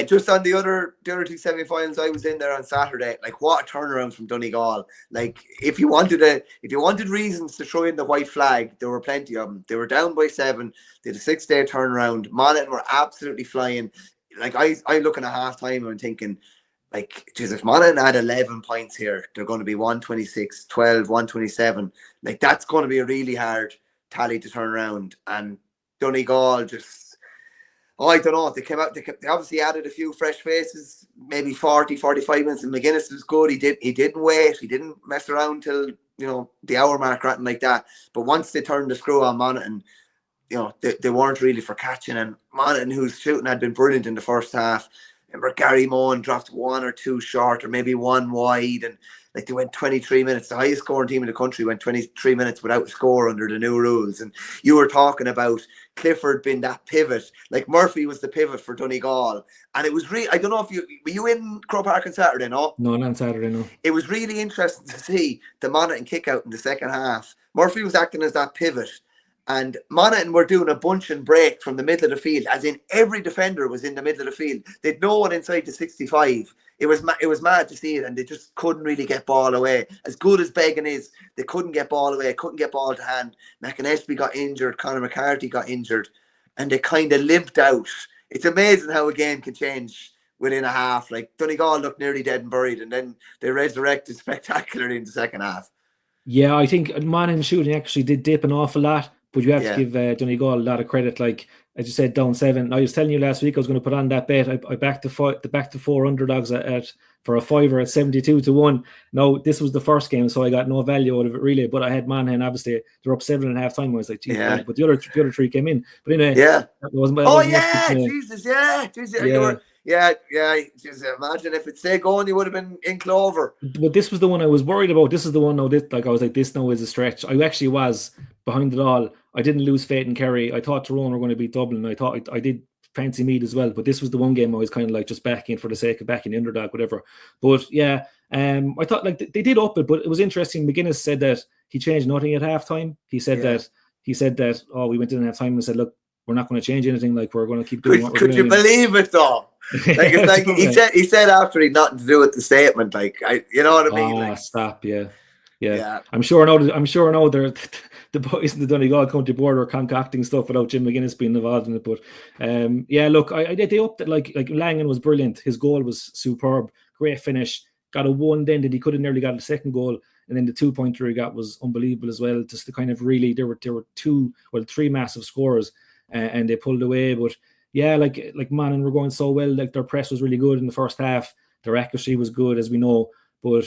Just on the other two semi-finals, I was in there on Saturday. Like, what a turnaround from Donegal! Like, if you wanted reasons to throw in the white flag, there were plenty of them. They were down by 7. They had a 6-day turnaround. Monaghan were absolutely flying. Like, I looking at half time and thinking, like, geez, if Monaghan had 11 points here, they're going to be 126, 12, 127. Like, that's going to be a really hard tally to turn around. And Donegal just, I don't know. They came out. They obviously added a few fresh faces, maybe 40, 45 minutes. And McGuinness was good. He didn't wait. He didn't mess around till the hour mark or anything like that. But once they turned the screw on Monaghan, they weren't really for catching. And Monaghan, whose shooting had been brilliant in the first half, remember Gary Mohan dropped one or two short, or maybe one wide, and like they went 23 minutes. The highest scoring team in the country went 23 minutes without a score under the new rules. And you were talking about Clifford being that pivot. Like Murphy was the pivot for Donegal. And it was really, I don't know if were you in Croke Park on Saturday, no? No, not on Saturday, no. It was really interesting to see the Monaghan kick out in the second half. Murphy was acting as that pivot. And Monaghan were doing a bunch and break from the middle of the field, as in every defender was in the middle of the field. They'd no one inside the 65. It was mad to see it, and they just couldn't really get ball away. As good as Began is, they couldn't get ball away, couldn't get ball to hand. McAnespie got injured, Conor McCarthy got injured, and they kind of limped out. It's amazing how a game can change within a half. Like Donegal looked nearly dead and buried, and then they resurrected spectacularly in the second half. Yeah, I think Monaghan shooting actually did dip an awful lot. But you have to give Donegal a lot of credit. Like, as you said, down 7. I was telling you last week I was going to put on that bet. I backed the 4 underdogs for a fiver at 72-1. Now, this was the first game, so I got no value out of it really. But I had Monaghan, obviously, they're up 7.5 time. I was like, geez, but the other 3 came in. But anyway, Jesus. Just imagine if it's going, you would have been in clover. But this was the one I was worried about. This is the one now. I was like, this now is a stretch. I actually was behind it all. I didn't lose faith in Kerry. I thought Tyrone were going to beat Dublin. I thought I did fancy Meath as well. But this was the one game I was kind of like just backing for the sake of backing the underdog, whatever. But yeah, I thought like they did up it, but it was interesting. McGuinness said that he changed nothing at halftime. He said that we went in at halftime and said, look, we're not going to change anything. Like we're going to keep doing what we're doing. Could you believe it though? Like it's like he said after he'd nothing to do with the statement. Like you know what I mean? Like, stop, yeah. I'm sure now they're the boys in the Donegal County Board are concocting stuff without Jim McGuinness being involved in it. But look, they upped it. Like Langan was brilliant. His goal was superb, great finish. Got a one then that he could have nearly got a second goal, and then the 2-pointer he got was unbelievable as well. Just to kind of really, there were 3 massive scores, and they pulled away. But yeah, like Monaghan were going so well. Like their press was really good in the first half. Their accuracy was good, as we know. But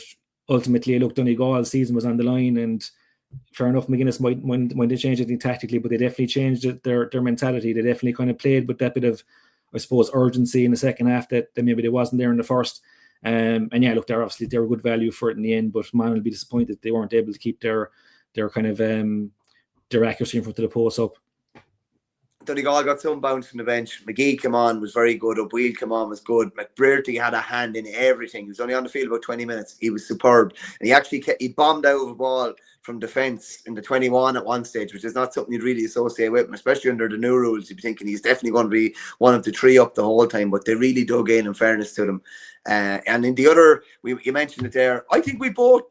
ultimately, look, Donegal's season was on the line, and fair enough, McGuinness might they change anything tactically, but they definitely changed their mentality. They definitely kind of played with that bit of, I suppose, urgency in the second half that maybe they wasn't there in the first. And yeah, look, they were good value for it in the end, but man will be disappointed they weren't able to keep their kind of their accuracy in front of the post up. Donegal got some bounce from the bench. McGee came on, was very good. O'Beill came on, was good. McBrearty had a hand in everything. He was only on the field about 20 minutes. He was superb. And he bombed out of a ball from defence in the 21 at one stage, which is not something you'd really associate with him, especially under the new rules. You'd be thinking he's definitely going to be one of the 3 up the whole time, but they really dug in fairness to them. And in the other, you mentioned it there. I think we both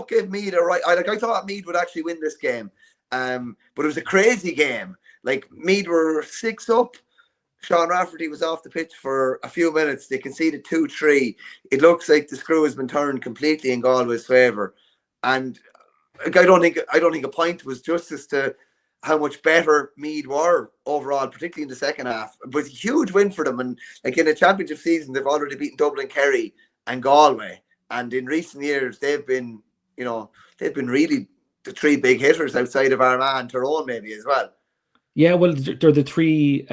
gave Meath a right. I thought Meath would actually win this game, but it was a crazy game. Like Meath were 6 up. Sean Rafferty was off the pitch for a few minutes. They conceded 2-3. It looks like the screw has been turned completely in Galway's favour. And I don't think a point was just as to how much better Meath were overall, particularly in the second half. It was a huge win for them. And like in a championship season, they've already beaten Dublin, Kerry, and Galway. And in recent years, they've been really the 3 big hitters outside of Armagh and Tyrone maybe as well. Yeah, well, they're the 3.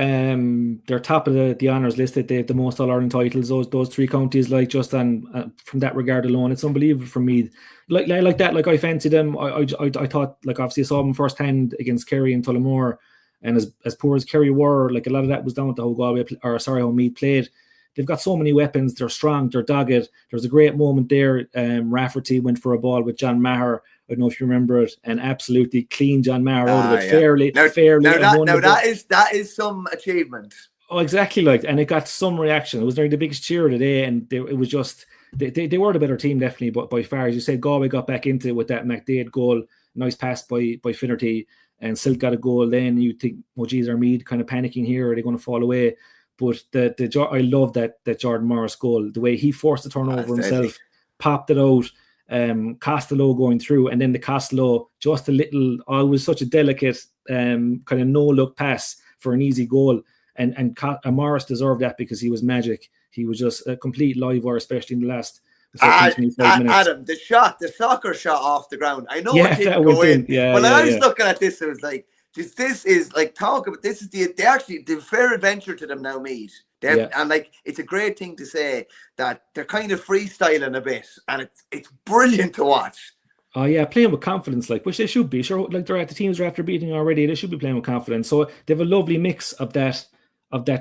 They're top of the honours list. They have the most All-Ireland titles. Those 3 counties, like just on from that regard alone, it's unbelievable for me. Like that. Like I fancied them. I thought, like obviously I saw them firsthand against Kerry and Tullamore, and as poor as Kerry were, like a lot of that was down to how Meath played. They've got so many weapons. They're strong. They're dogged. There was a great moment there. Rafferty went for a ball with John Maher. I don't know if you remember it, and absolutely clean John Maher out of it fairly. Now that is some achievement. Oh, exactly, and it got some reaction. It was nearly the biggest cheer of the day, and it was just they were the better team definitely, but by far, as you said, Galway got back into it with that McDade goal, nice pass by Finnerty, and Silk got a goal. Then you think, oh geez, are Meath kind of panicking here? Are they going to fall away? But I love that Jordan Morris goal, the way he forced the turnover himself, popped it out. Costello going through, and then the Costello just a little. Oh, it was such a delicate kind of no look pass for an easy goal, and Morris deserved that because he was magic. He was just a complete live wire, especially in the last 25 minutes. Adam, the soccer shot off the ground. I know Yeah, it didn't that go went in. in. Yeah, When yeah, I was yeah. looking at this, it was like, this is like, talk about, this is the fair adventure to them now, Mead. Yeah. And like, it's a great thing to say that they're kind of freestyling a bit, and it's brilliant to watch. Oh yeah, playing with confidence, like, which they should be. Sure, like the teams are after beating already, they should be playing with confidence. So they have a lovely mix of that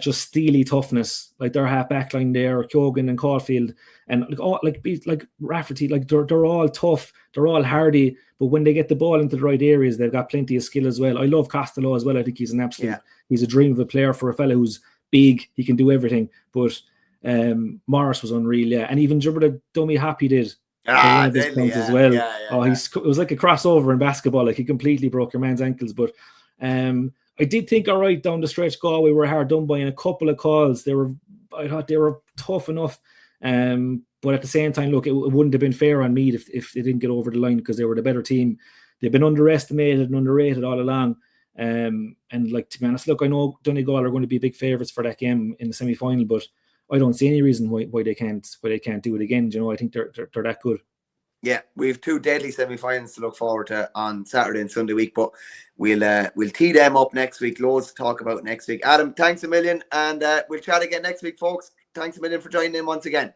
just steely toughness, like their half back line there, Keoghan and Caulfield, and like Rafferty, like they're all tough, they're all hardy, but when they get the ball into the right areas, they've got plenty of skill as well. I love Costello as well. I think he's an absolute, he's a dream of a player for a fella who's big, he can do everything. But Morris was unreal, yeah, and even remember the dummy Happy did. One of his points as well. It was like a crossover in basketball. Like he completely broke your man's ankles. But I did think, all right, down the stretch, Galway were hard done by in a couple of calls. I thought they were tough enough. But at the same time, look, it wouldn't have been fair on Meath if they didn't get over the line because they were the better team. They've been underestimated and underrated all along. And like, to be honest, look, I know Donegal are going to be big favourites for that game in the semi-final, but I don't see any reason why they can't do it again. You know, I think they're that good. Yeah, we have two deadly semi-finals to look forward to on Saturday and Sunday week, but we'll tee them up next week. Loads to talk about next week. Adam, thanks a million, and we'll chat again next week, folks. Thanks a million for joining in once again.